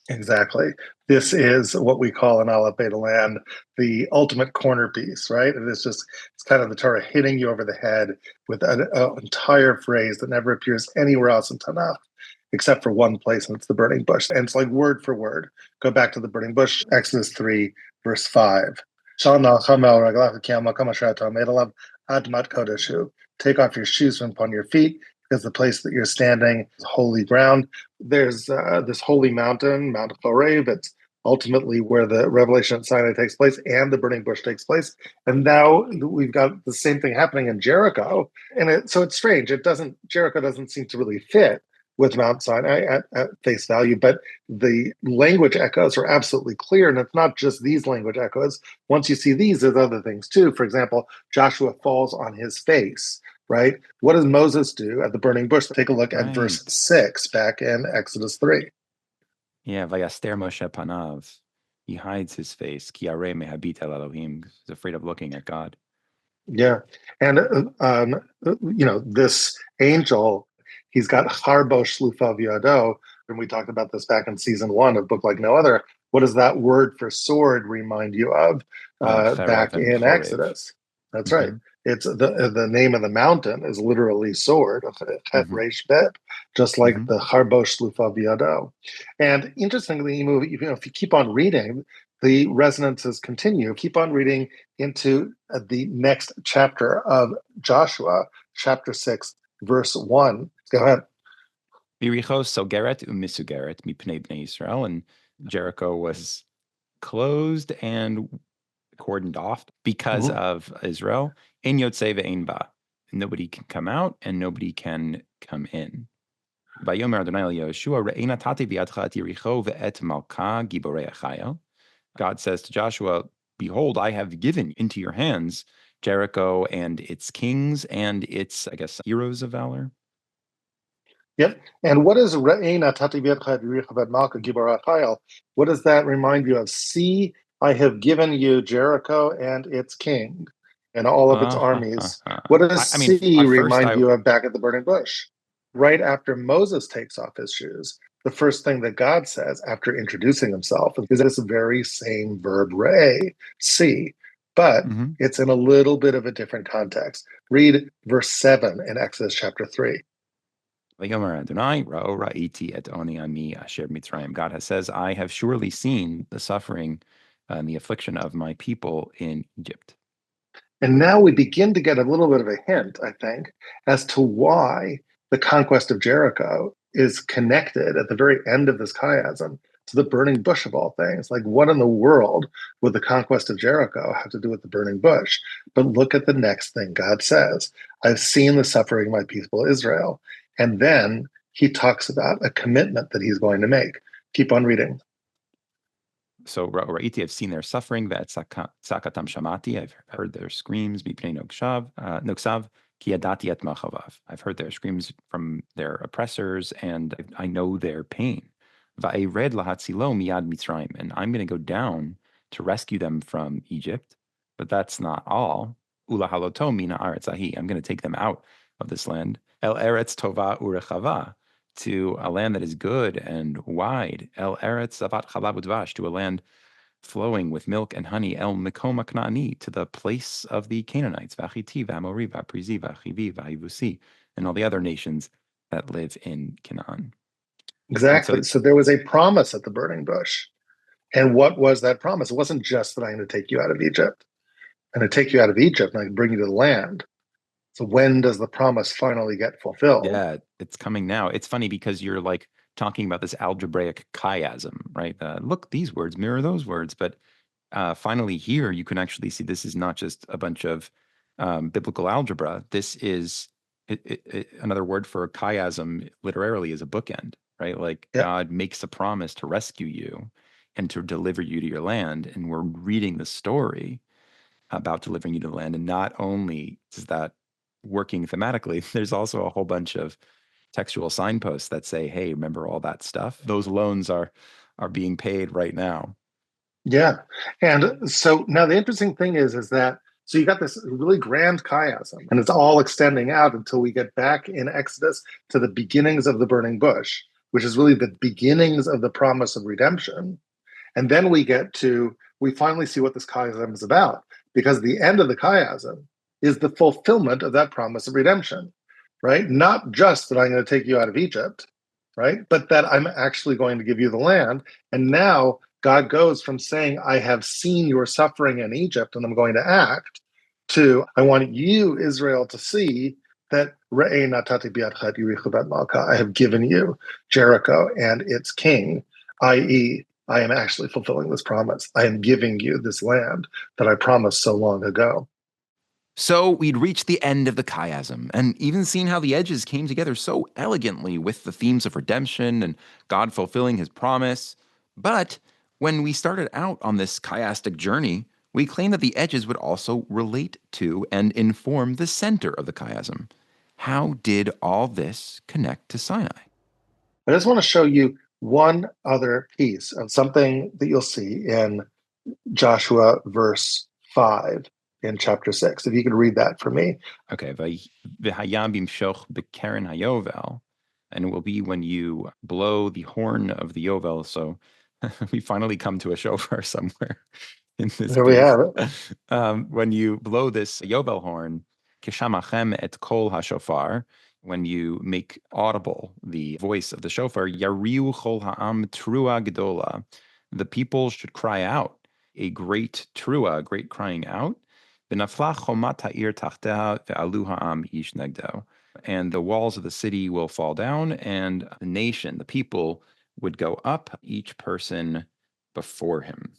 Exactly. This is what we call in Aleph Beta Land the ultimate corner piece, right? It's kind of the Torah hitting you over the head with an entire phrase that never appears anywhere else in Tanakh. except for one place, and it's the burning bush. And it's like word for word. Go back to the burning bush, Exodus 3, verse 5. Take off your shoes from upon your feet, because the place that you're standing is holy ground. There's this holy mountain, Mount Horeb. It's ultimately where the revelation at Sinai takes place and the burning bush takes place. And now we've got the same thing happening in Jericho. And so it's strange. Jericho doesn't seem to really fit with Mount Sinai at face value, but the language echoes are absolutely clear. And it's not just these language echoes. Once you see these, there's other things too. For example, Joshua falls on his face, right? What does Moses do at the burning bush? Take a look at verse 6 back in Exodus 3. Yeah, Vayaster Moshe Panav. He hides his face. Ki arei mehabit el Elohim. He's afraid of looking at God. Yeah. And, this angel, he's got Harbo Shlufa Viado. And we talked about this back in season 1 of Book Like No Other. What does that word for sword remind you of back in Exodus? That's right. It's the name of the mountain is literally sword, Het Reish Bet, just like the Harbo Shlufa Viado. And interestingly, if you keep on reading, the resonances continue. Keep on reading into the next chapter of Joshua, chapter 6, verse 1. Go ahead. Jericho sogeret u'misugeret mipnei bnei Yisrael, and Jericho was closed and cordoned off because of Israel. En yotzei ve'en ba. Nobody can come out and nobody can come in. Vayomer Adonai el Yoshua re'ei natati b'yadcha et Jericho ve'et malka giborei achayel. God says to Joshua, behold, I have given into your hands Jericho and its kings and its, heroes of valor. Yep. And what does what does that remind you of? See, I have given you Jericho and its king and all of its armies. What does remind you of back at the burning bush? Right after Moses takes off his shoes, the first thing that God says after introducing himself is this very same verb, re, see, but it's in a little bit of a different context. Read verse 7 in Exodus chapter 3. God says, I have surely seen the suffering and the affliction of my people in Egypt. And now we begin to get a little bit of a hint, I think, as to why the conquest of Jericho is connected at the very end of this chiasm to the burning bush of all things. Like, what in the world would the conquest of Jericho have to do with the burning bush? But look at the next thing God says. I've seen the suffering of my people Israel. And then he talks about a commitment that he's going to make. Keep on reading. So, Ra'iti, I've seen their suffering. Sakatam shamati. I've heard their screams. Mipnei noksav ki yadati et machavav. I've heard their screams from their oppressors, and I know their pain. Va'ered lahatzilo miyad Mitzrayim, and I'm going to go down to rescue them from Egypt. But that's not all. Ulahaloto mina aretz ahi. I'm going to take them out of this land. El eretz tova urechava, to a land that is good and wide. El eretz zavat chalav udvash, to a land flowing with milk and honey. El mikom haknaani, to the place of the Canaanites. V'achiti v'amori v'aprizi v'achivi v'ayivusi, and all the other nations that live in Canaan. Exactly. So there was a promise at the burning bush. And what was that promise? It wasn't just that I'm going to take you out of Egypt. I'm going to take you out of Egypt and I can bring you to the land. So when does the promise finally get fulfilled? Yeah, it's coming now. It's funny because you're like talking about this algebraic chiasm, right? Look, these words mirror those words. But finally here, you can actually see this is not just a bunch of biblical algebra. This is another word for chiasm literally is a bookend, right? Like God makes a promise to rescue you and to deliver you to your land. And we're reading the story about delivering you to the land. And not only is that working thematically, there's also a whole bunch of textual signposts that say, hey, remember all that stuff? Those loans are being paid right now. Yeah. And so now the interesting thing is that, so you got this really grand chiasm, and it's all extending out until we get back in Exodus to the beginnings of the burning bush, which is really the beginnings of the promise of redemption. And then we finally see what this chiasm is about, because the end of the chiasm is the fulfillment of that promise of redemption, right? Not just that I'm going to take you out of Egypt, right? But that I'm actually going to give you the land. And now God goes from saying, I have seen your suffering in Egypt and I'm going to act, to I want you, Israel, to see that Re'eh natati biadcha Yericho bet malka, I have given you Jericho and its king, i.e., I am actually fulfilling this promise. I am giving you this land that I promised so long ago. So we'd reached the end of the chiasm, and even seen how the edges came together so elegantly with the themes of redemption and God fulfilling his promise. But when we started out on this chiastic journey, we claimed that the edges would also relate to and inform the center of the chiasm. How did all this connect to Sinai? I just want to show you one other piece of something that you'll see in Joshua verse 5 in chapter 6. If you could read that for me. Okay, v'hayam bimshoch b'keren hayovel, and it will be when you blow the horn of the yovel. So we finally come to a shofar somewhere in this There we piece. have it. When you blow this yovel horn, kishamachem et kol hashofar, when you make audible the voice of the shofar, yariu chol ha'am trua gedola, the people should cry out a great trua, a great crying out. And the walls of the city will fall down, and the nation, the people, would go up, each person before him.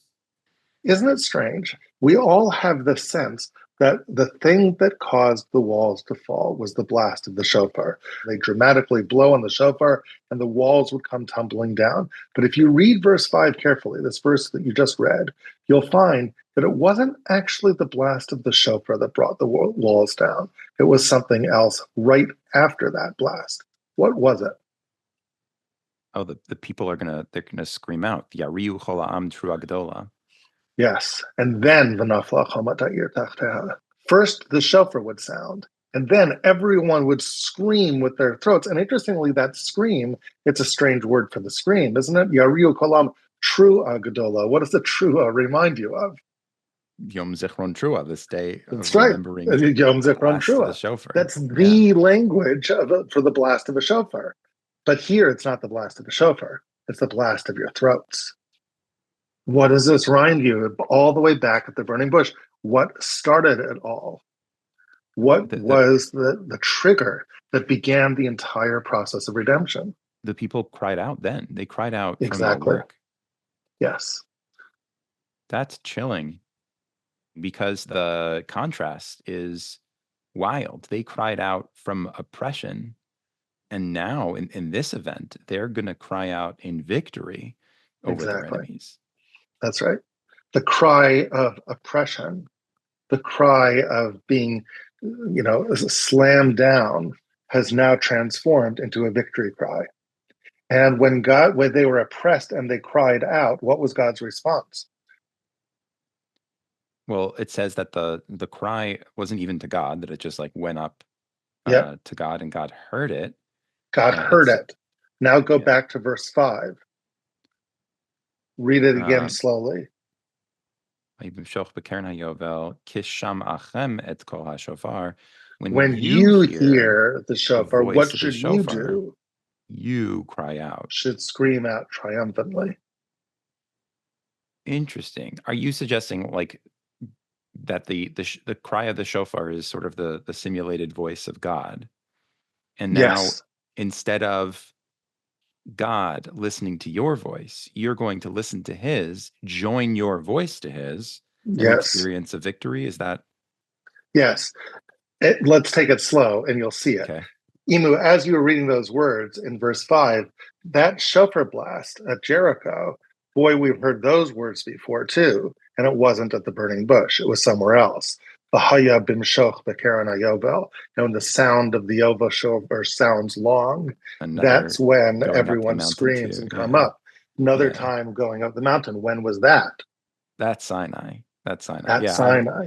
Isn't it strange? We all have the sense that the thing that caused the walls to fall was the blast of the shofar. They dramatically blow on the shofar and the walls would come tumbling down. But if you read verse 5 carefully, this verse that you just read, you'll find that it wasn't actually the blast of the shofar that brought the walls down. It was something else right after that blast. What was it? Oh, the people they're gonna scream out, Yariu Cholam Trua Gedola. Yes. And then v'nafla chomat ha'ir tachteha. First, the shofar would sound, and then everyone would scream with their throats. And interestingly, that scream, it's a strange word for the scream, isn't it? Yariu kolam trua gedola. What does the trua remind you of? Yom Zichron Trua, this day That's of right. remembering Yom the Zichron blast of the Trua. shofar. That's Yeah. the language for the blast of a shofar. But here, it's not the blast of a shofar. It's the blast of your throats. What does this remind you? All the way back at the burning bush. What started it all? What The was the trigger that began the entire process of redemption? the people cried out then. They cried out from their Exactly. work. Yes. That's chilling because the contrast is wild. They cried out from oppression. And now in this event, they're going to cry out in victory over their Exactly. enemies. That's right. The cry of oppression, the cry of being, slammed down has now transformed into a victory cry. And when they were oppressed and they cried out, what was God's response? Well, it says that the cry wasn't even to God, that it just like went up Yep, to God and God heard it. God heard It's it. Now go yeah. back to verse 5. Read it again Um, slowly. When When you you hear hear the the shofar, voice what of the should you shofar, do? you cry out. Should scream out triumphantly. Interesting. Are you suggesting like that the cry of the shofar is sort of the simulated voice of God? And now Yes, instead of God listening to your voice, you're going to listen to his, join your voice to his, and yes, experience a victory? Is that yes. Let's take it slow and you'll see it. okay? Imu, as you were reading those words in verse 5, that shofar blast at Jericho, boy, we've heard those words before too. And it wasn't at the burning bush, it was somewhere else. V'haya bimshoch b'keren hayobel. And when the sound of the Yovel shofar sounds long, that's Another when going up the everyone mountain screams too. and come Yeah. up. Another Yeah. time going up the mountain. When was that? That's Sinai. That's Sinai. At Yeah. Sinai.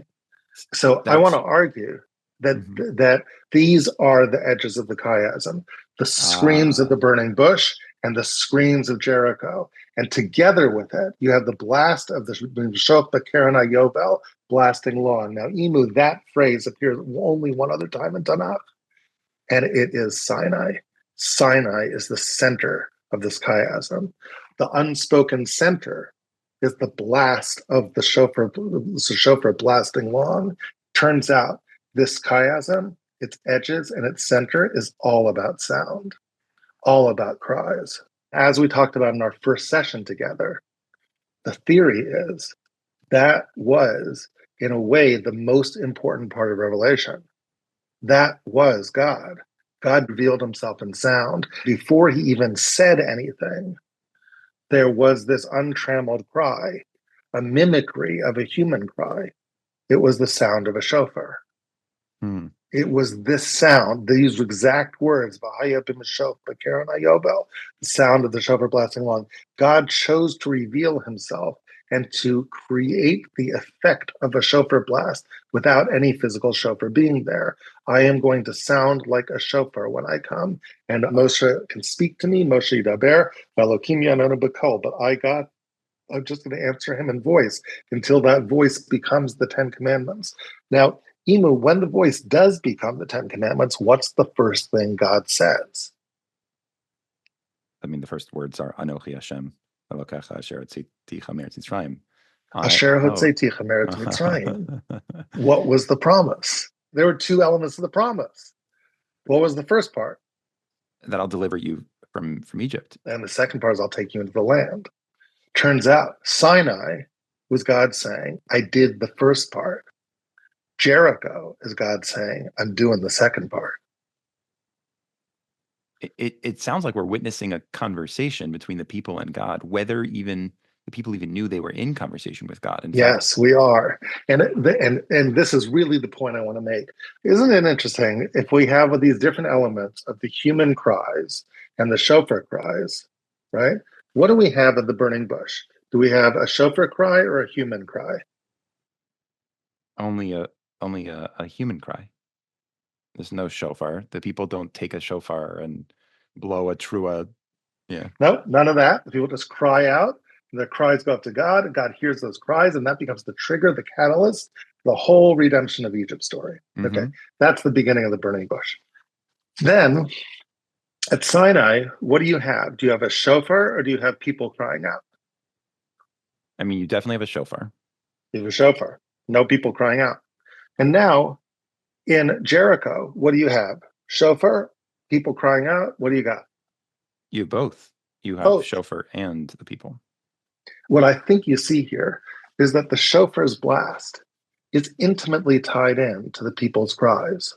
So I want That's to argue that mhm. these are the edges of the chiasm, the screams of the Ah, burning bush and the screams of Jericho. And together with it, you have the blast of the Shofar Karen Yobel blasting long. Now, Imu, that phrase appears only one other time in Tanakh, and it is Sinai. Sinai is the center of this chiasm. The unspoken center is the blast of the shofar blasting long. Turns out this chiasm, its edges and its center is all about sound, all about cries. As we talked about in our first session together, the theory is that was, in a way, the most important part of Revelation. That was God. God revealed himself in sound. Before he even said anything, there was this untrammeled cry, a mimicry of a human cry. It was the sound of a shofar. Hmm. It was this sound, these exact words, the sound of the shofar blasting long. God chose to reveal himself and to create the effect of a shofar blast without any physical shofar being there. I am going to sound like a shofar when I come, and Moshe can speak to me, Moshe Daber, Elokim Yanonu B'Kol, but I'm just going to answer him in voice until that voice becomes the Ten Commandments. Now, Imu, when the voice does become the Ten Commandments, what's the first thing God says? I mean, the first words are Anochi Hashem, Elokecha Asher Hotziticha Me'eretz Mitzrayim. Asher Hotziticha Me'eretz Mitzrayim. What was the promise? There were two elements of the promise. What was the first part? That I'll deliver you from Egypt. And the second part is I'll take you into the land. Turns out Sinai was God saying, I did the first part. Jericho is God saying, I'm doing the second part. It sounds like we're witnessing a conversation between the people and God, whether even the people even knew they were in conversation with God. Yes, we are. And this is really the point I want to make. Isn't it interesting if we have these different elements of the human cries and the shofar cries, right? What do we have at the burning bush? Do we have a shofar cry or a human cry? Only a human cry. There's no shofar. The people don't take a shofar and blow a trua. Yeah. No, none of that. The people just cry out. Their cries go up to God, and God hears those cries, and that becomes the trigger, the catalyst, the whole redemption of Egypt story. Mm-hmm. Okay, that's the beginning of the burning bush. Then at Sinai, what do you have? Do you have a shofar or do you have people crying out? I mean, you definitely have a shofar. You have a shofar, no people crying out. And now in Jericho, what do you have? Shofar, people crying out. What do you got? You have both. You have Both. Shofar and the people. What I think you see here is that the shofar's blast is intimately tied in to the people's cries.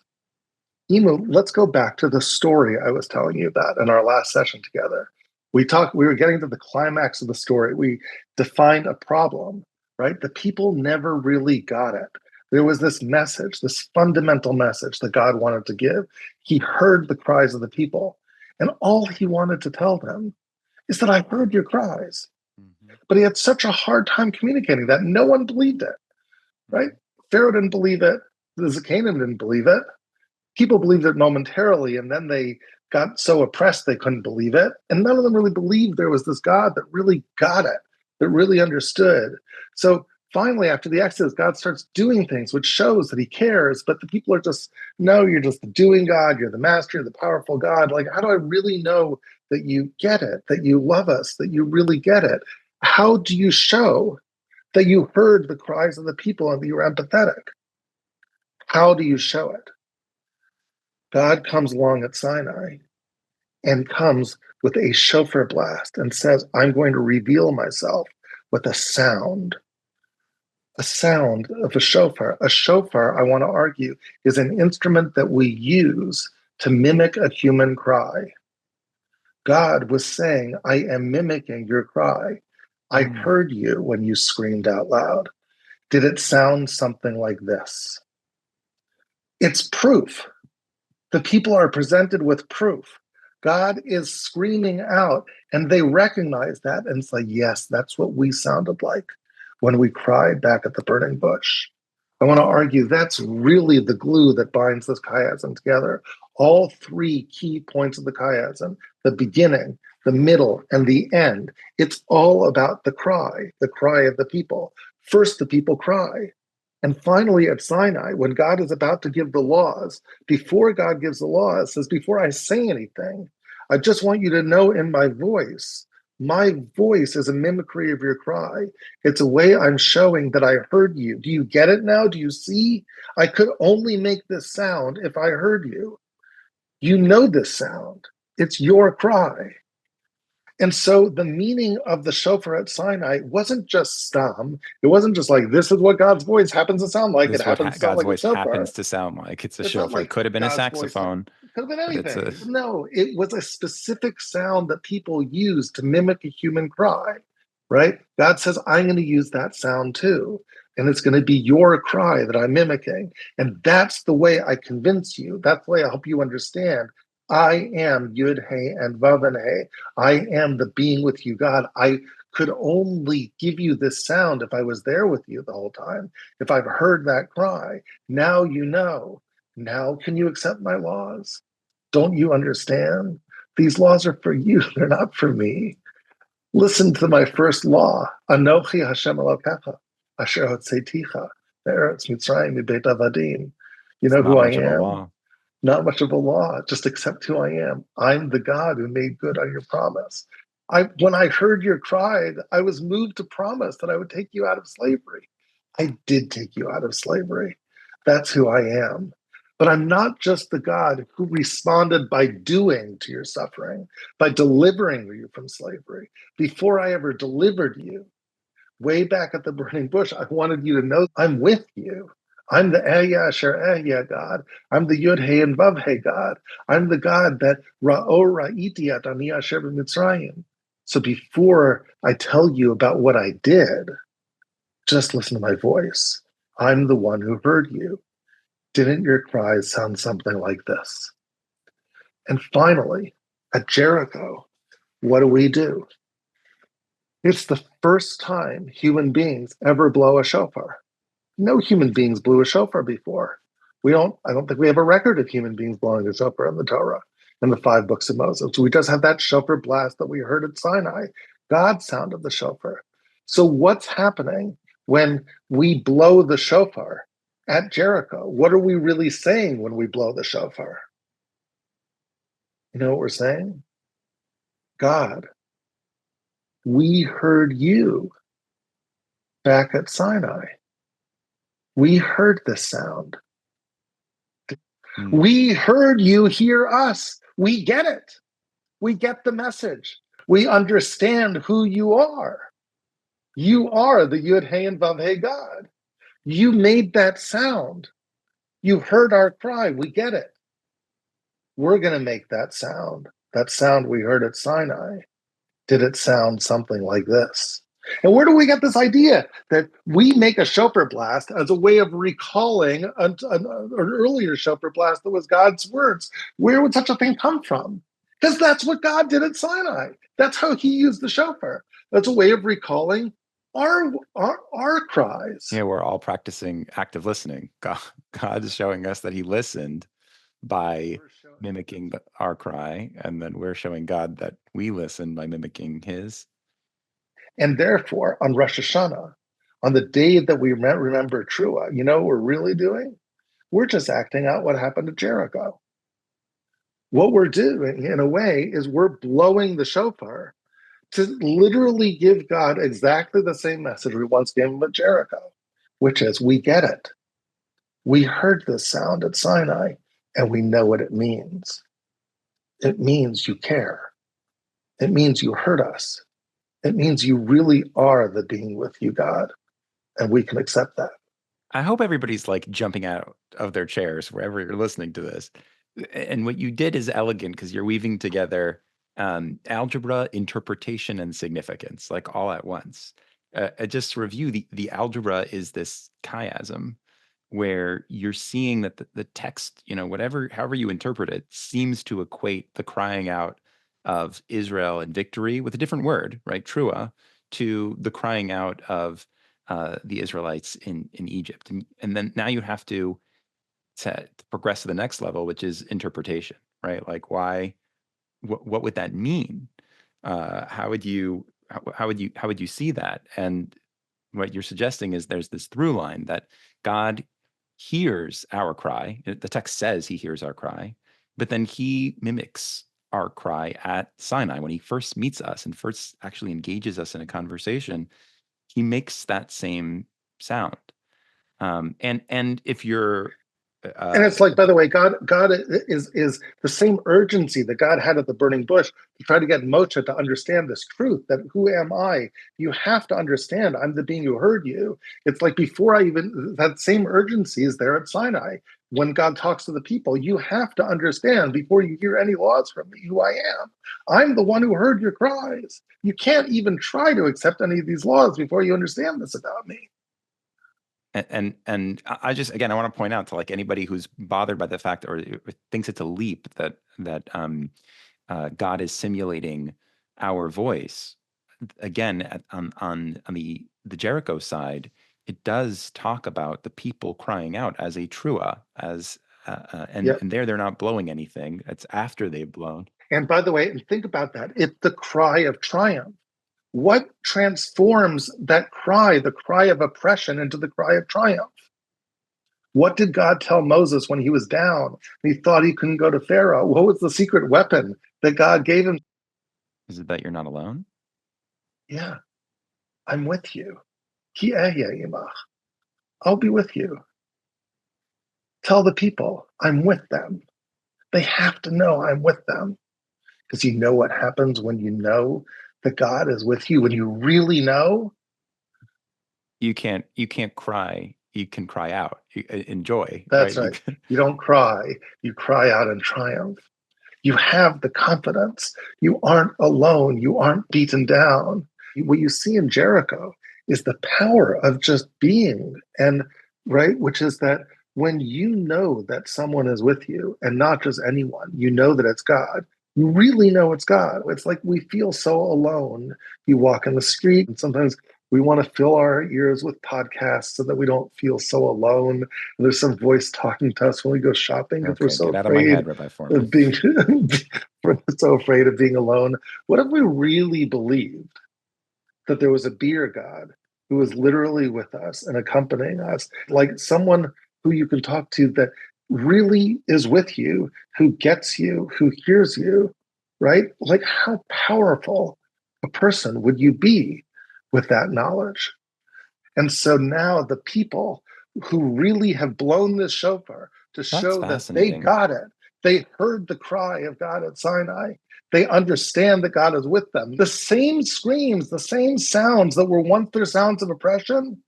Emu, let's go back to the story I was telling you about in our last session together. We were getting to the climax of the story. We defined a problem, right? The people never really got it. There was this message, this fundamental message that God wanted to give. He heard the cries of the people, and all he wanted to tell them is that I heard your cries. Mm-hmm. But he had such a hard time communicating that no one believed it, right? Pharaoh didn't believe it. The Zakanim didn't believe it. People believed it momentarily, and then they got so oppressed they couldn't believe it. And none of them really believed there was this God that really got it, that really understood. So finally, after the Exodus, God starts doing things, which shows that he cares, but the people are just, no, you're just the doing God, you're the master, you're the powerful God. Like, how do I really know that you get it, that you love us, that you really get it? How do you show that you heard the cries of the people and that you were empathetic? How do you show it? God comes along at Sinai and comes with a shofar blast and says, I'm going to reveal myself with a sound of a shofar. A shofar, I want to argue, is an instrument that we use to mimic a human cry. God was saying, I am mimicking your cry. I heard you when you screamed out loud. Did it sound something like this? It's proof. The people are presented with proof. God is screaming out, and they recognize that and say, yes, that's what we sounded like when we cried back at the burning bush. I want to argue that's really the glue that binds this chiasm together. All three key points of the chiasm, the beginning, the middle, and the end, it's all about the cry of the people. First, the people cry. And finally, at Sinai, when God is about to give the laws, before God gives the laws, says, before I say anything, I just want you to know in my voice is a mimicry of your cry. It's a way I'm showing that I heard you. Do you get it now? Do you see? I could only make this sound if I heard you. You know this sound. It's your cry. And so the meaning of the shofar at Sinai wasn't just stam. It wasn't just like, this is what God's voice happens to sound like. This It is what happens to sound God's like a voice happens shofar. to sound like. It's a It's not shofar. It like could have been a God's voice. It saxophone, could have been but it's a anything. No, it was a specific sound that people use to mimic a human cry, right? God says, I'm going to use that sound too. And it's going to be your cry that I'm mimicking. And that's the way I convince you. That's the way I help you understand. I am Yud Hey and Vav and Hey. I am the being with you, God. I could only give you this sound if I was there with you the whole time, if I've heard that cry. Now you know. Now can you accept my laws? Don't you understand? These laws are for you, they're not for me. Listen to my first law. Anochi Hashem Elokecha, Asher Hotzeiticha, Eretz Mitzrayim Mibeit Avadim. You know who not I much of a am? law. Not much of a law. Just accept who I am. I'm the God who made good on your promise. When I heard your cry, I was moved to promise that I would take you out of slavery. I did take you out of slavery. That's who I am. But I'm not just the God who responded by doing to your suffering, by delivering you from slavery. Before I ever delivered you, way back at the burning bush, I wanted you to know I'm with you. I'm the Ehyeh Asher Ehyeh God. I'm the Yud Hey and Vav Hey God. I'm the God that Ra'o Ra'iti at Ani Asher B'Mitzrayim. So before I tell you about what I did, just listen to my voice. I'm the one who heard you. Didn't your cries sound something like this? And finally, at Jericho, what do? It's the first time human beings ever blow a shofar. No human beings blew a shofar before. I don't think we have a record of human beings blowing a shofar in the Torah, in the 5 books of Moses. We just have that shofar blast that we heard at Sinai. God sounded the shofar. So what's happening when we blow the shofar at Jericho? What are we really saying when we blow the shofar? You know what we're saying? God, we heard you back at Sinai. We heard this sound. Mm. We heard you hear us. We get it. We get the message. We understand who you are. You are the Yud Hey and Vav Hey God. You made that sound. You heard our cry. We get it. We're going to make that sound we heard at Sinai. Did it sound something like this? And where do we get this idea that we make a shofar blast as a way of recalling an earlier shofar blast that was God's words? Where would such a thing come from? Because that's what God did at Sinai. That's how he used the shofar. That's a way of recalling our cries. Yeah, we're all practicing active listening. God is showing us that he listened by mimicking our cry, and then we're showing God that we listen by mimicking his. And therefore, on Rosh Hashanah, on the day that we remember Trua, you know what we're really doing? We're just acting out what happened at Jericho. What we're doing, in a way, is we're blowing the shofar to literally give God exactly the same message we once gave him at Jericho, which is, we get it. We heard this sound at Sinai, and we know what it means. It means you care. It means you heard us. It means you really are the being with you, God, and we can accept that. I hope everybody's like jumping out of their chairs wherever you're listening to this. And what you did is elegant because you're weaving together algebra, interpretation, and significance, like all at once. Just to review, the algebra is this chiasm where you're seeing that the text, however you interpret it, seems to equate the crying out of Israel and victory with a different word, right? Trua, to the crying out of the Israelites in Egypt. And then now you have to progress to the next level, which is interpretation, right? Like what would that mean? How would you see that? And what you're suggesting is there's this through line that God hears our cry. The text says he hears our cry, but then he mimics our cry at Sinai. When he first meets us and first actually engages us in a conversation, he makes that same sound. And if you're And it's like, by the way, God is the same urgency that God had at the burning bush to try to get Moshe to understand this truth that who am I? You have to understand I'm the being who heard you. It's like before I even that same urgency is there at Sinai. When God talks to the people, you have to understand before you hear any laws from me who I am. I'm the one who heard your cries. You can't even try to accept any of these laws before you understand this about me. And I just, again, I want to point out to like anybody who's bothered by the fact or thinks it's a leap that God is simulating our voice. Again, on the Jericho side, it does talk about the people crying out as a trua, as Yeah. and they're not blowing anything. It's after they've blown. And by the way, and think about that. It's the cry of triumph. What transforms that cry, the cry of oppression, into the cry of triumph? What did God tell Moses when he was down and he thought he couldn't go to Pharaoh? What was the secret weapon that God gave him? Is it that you're not alone? Yeah, I'm with you. I'll be with you. Tell the people I'm with them. They have to know I'm with them. Because you know what happens when you know that God is with you, when you really know? You can't cry. You can cry out. Enjoy, That's right? right. You don't cry, you cry out in triumph. You have the confidence. You aren't alone. You aren't beaten down. What you see in Jericho is the power of just being, and right, which is that when you know that someone is with you and not just anyone, you know that it's God. You really know it's God. It's like we feel so alone. You walk in the street, and sometimes we want to fill our ears with podcasts so that we don't feel so alone. There's some voice talking to us when we go shopping because we're Okay, so get out of my afraid head, Rabbi Fohrman. of being we're so afraid of being alone. What if we really believed that there was a beer God who was literally with us and accompanying us, like someone who you can talk to that really is with you, who gets you, who hears you, right? Like how powerful a person would you be with that knowledge? And so now the people who really have blown this shofar to That's show that they fascinating. got it, they heard the cry of God at Sinai, they understand that God is with them. The same screams, the same sounds that were once their sounds of oppression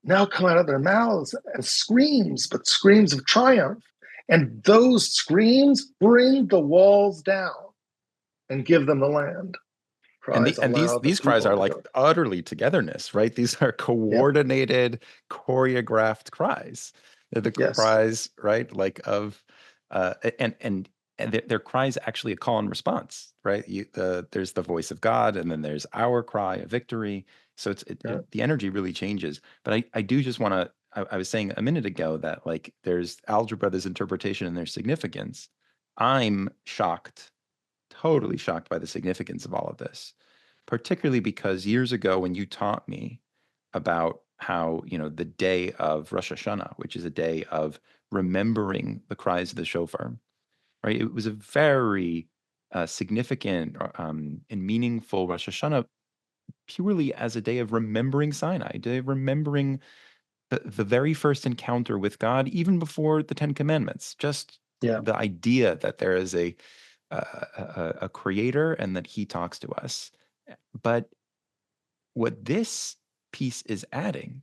now come out of their mouths as screams, but screams of triumph. And those screams bring the walls down and give them the land. And Cries these allow the cries people are to like go. utterly togetherness, right? These are Yep. coordinated, choreographed cries. They're the Yes. cries, right? Like of uh and their cries actually a call and response, right? There's the voice of God, and then there's our cry of victory. So Yeah. the energy really changes. But I do just want to. I was saying a minute ago that like there's algebra, there's interpretation, and there's significance. I'm shocked, totally shocked by the significance of all of this, particularly because years ago when you taught me about how, the day of Rosh Hashanah, which is a day of remembering the cries of the shofar, right? It was a very significant and meaningful Rosh Hashanah purely as a day of remembering Sinai, a day of remembering the very first encounter with God, even before the Ten Commandments. Just Yeah. the idea that there is a creator and that he talks to us. But what this piece is adding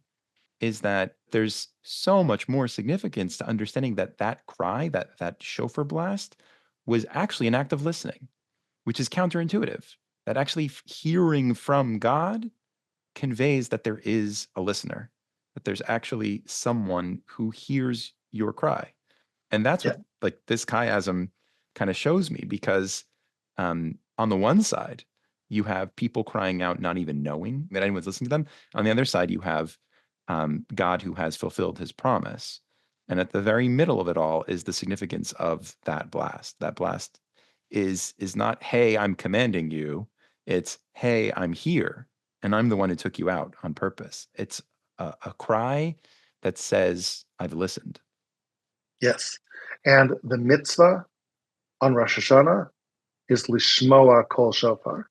is that there's so much more significance to understanding that that cry, that shofar blast, was actually an act of listening, which is counterintuitive. That actually hearing from God conveys that there is a listener, that there's actually someone who hears your cry. And that's what Yeah. like this chiasm kind of shows me, because on the one side, you have people crying out, not even knowing that anyone's listening to them. On the other side, you have God who has fulfilled his promise. And at the very middle of it all is the significance of that blast. That blast is not, hey, I'm commanding you. It's, hey, I'm here and I'm the one who took you out on purpose. It's a cry that says, I've listened. Yes. And the mitzvah on Rosh Hashanah is lishmoa kol shofar,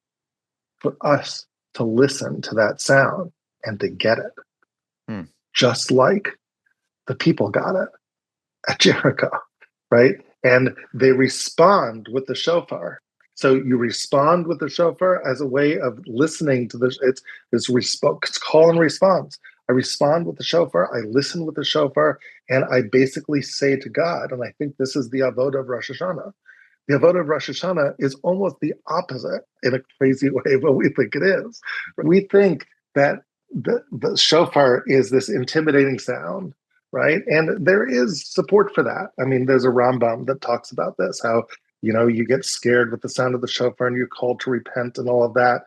for us to listen to that sound and to get it. Just like the people got it at Jericho, right? And they respond with the shofar. So you respond with the shofar as a way of listening to the, it's call and response. I respond with the shofar, I listen with the shofar, and I basically say to God, and I think this is the avodah of Rosh Hashanah. The avodah of Rosh Hashanah is almost the opposite in a crazy way of what we think it is. We think that the shofar is this intimidating sound, right? And there is support for that. I mean, there's a Rambam that talks about this, how, you get scared with the sound of the shofar and you're called to repent and all of that.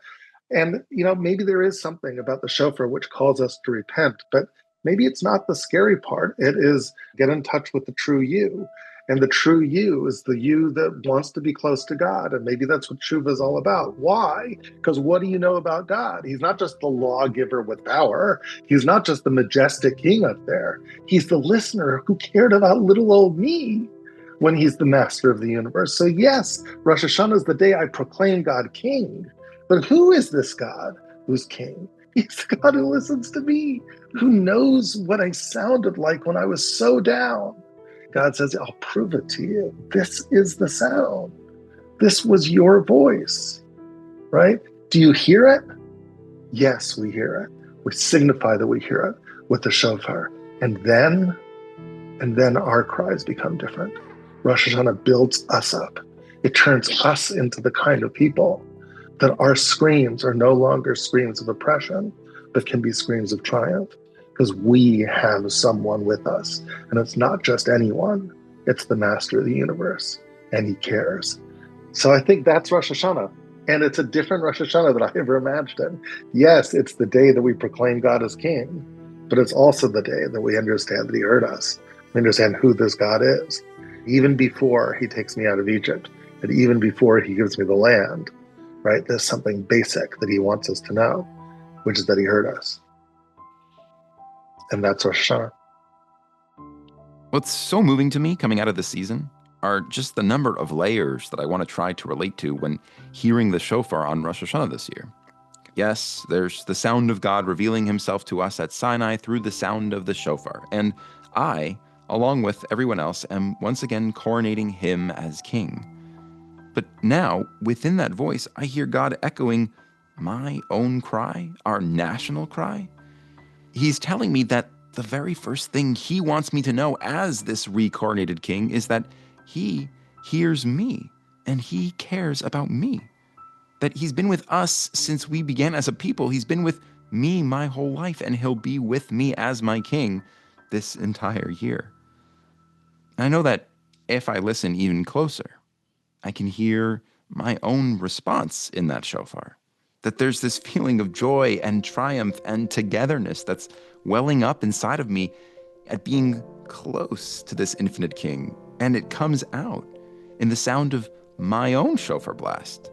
And, maybe there is something about the shofar which calls us to repent, but maybe it's not the scary part. It is get in touch with the true you. And the true you is the you that wants to be close to God. And maybe that's what Tshuva is all about. Why? Because what do you know about God? He's not just the lawgiver with power. He's not just the majestic king up there. He's the listener who cared about little old me when he's the master of the universe. So yes, Rosh Hashanah is the day I proclaim God king. But who is this God who's king? He's the God who listens to me, who knows what I sounded like when I was so down. God says, I'll prove it to you. This is the sound. This was your voice, right? Do you hear it? Yes, we hear it. We signify that we hear it with the shofar. And then our cries become different. Rosh Hashanah builds us up. It turns us into the kind of people that our screams are no longer screams of oppression, but can be screams of triumph. Because we have someone with us. And it's not just anyone, it's the master of the universe, and he cares. So I think that's Rosh Hashanah. And it's a different Rosh Hashanah than I ever imagined. Yes, it's the day that we proclaim God as king, but it's also the day that we understand that he heard us. We understand who this God is. Even before he takes me out of Egypt, and even before he gives me the land, right? There's something basic that he wants us to know, which is that he heard us. And that's Rosh Hashanah. What's so moving to me coming out of the season are just the number of layers that I want to try to relate to when hearing the shofar on Rosh Hashanah this year. Yes, there's the sound of God revealing himself to us at Sinai through the sound of the shofar. And I, along with everyone else, am once again coronating him as king. But now, within that voice, I hear God echoing my own cry, our national cry. He's telling me that the very first thing he wants me to know as this recoronated king is that he hears me and he cares about me. That he's been with us since we began as a people. He's been with me my whole life, and he'll be with me as my king this entire year. I know that if I listen even closer, I can hear my own response in that shofar. That there's this feeling of joy and triumph and togetherness that's welling up inside of me at being close to this infinite king. And it comes out in the sound of my own shofar blast.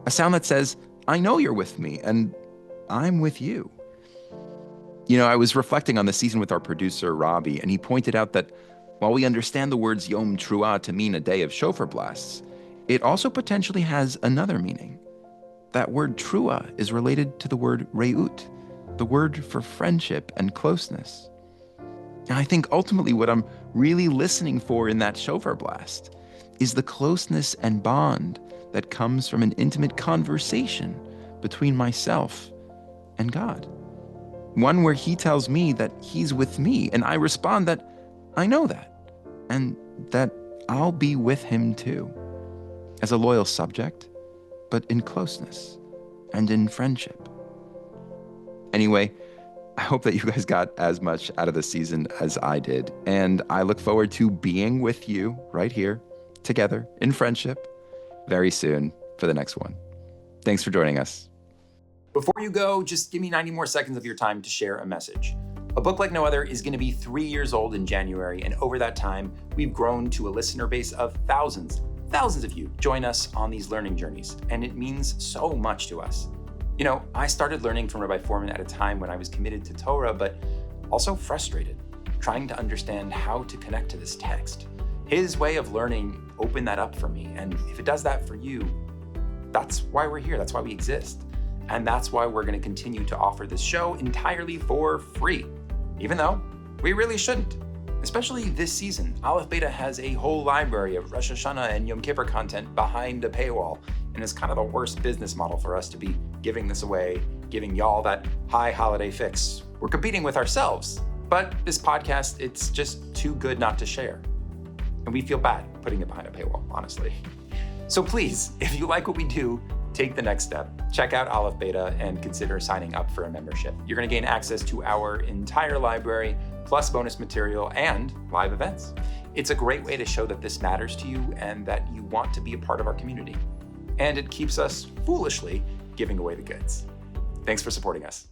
A sound that says, I know you're with me and I'm with you. I was reflecting on the season with our producer, Rabbi, and he pointed out that while we understand the words Yom Truah to mean a day of shofar blasts, it also potentially has another meaning. That word truah is related to the word re'ut, the word for friendship and closeness. And I think ultimately what I'm really listening for in that shofar blast is the closeness and bond that comes from an intimate conversation between myself and God. One where he tells me that he's with me, and I respond that I know that, and that I'll be with him too, as a loyal subject, but in closeness and in friendship. Anyway, I hope that you guys got as much out of the season as I did, and I look forward to being with you right here, together, in friendship, very soon for the next one. Thanks for joining us. Before you go, just give me 90 more seconds of your time to share a message. A Book Like No Other is going to be 3 years old in January, and over that time, we've grown to a listener base of thousands of you join us on these learning journeys, and it means so much to us. I started learning from Rabbi Fohrman at a time when I was committed to Torah, but also frustrated, trying to understand how to connect to this text. His way of learning opened that up for me, and if it does that for you, That's why we're here. That's why we exist. And that's why we're going to continue to offer this show entirely for free, even though we really shouldn't. Especially this season, Aleph Beta has a whole library of Rosh Hashanah and Yom Kippur content behind a paywall, and it's kind of the worst business model for us to be giving this away, giving y'all that high holiday fix. We're competing with ourselves, but this podcast, it's just too good not to share. And we feel bad putting it behind a paywall, honestly. So please, if you like what we do, take the next step. Check out Aleph Beta and consider signing up for a membership. You're going to gain access to our entire library, plus bonus material and live events. It's a great way to show that this matters to you and that you want to be a part of our community. And it keeps us foolishly giving away the goods. Thanks for supporting us.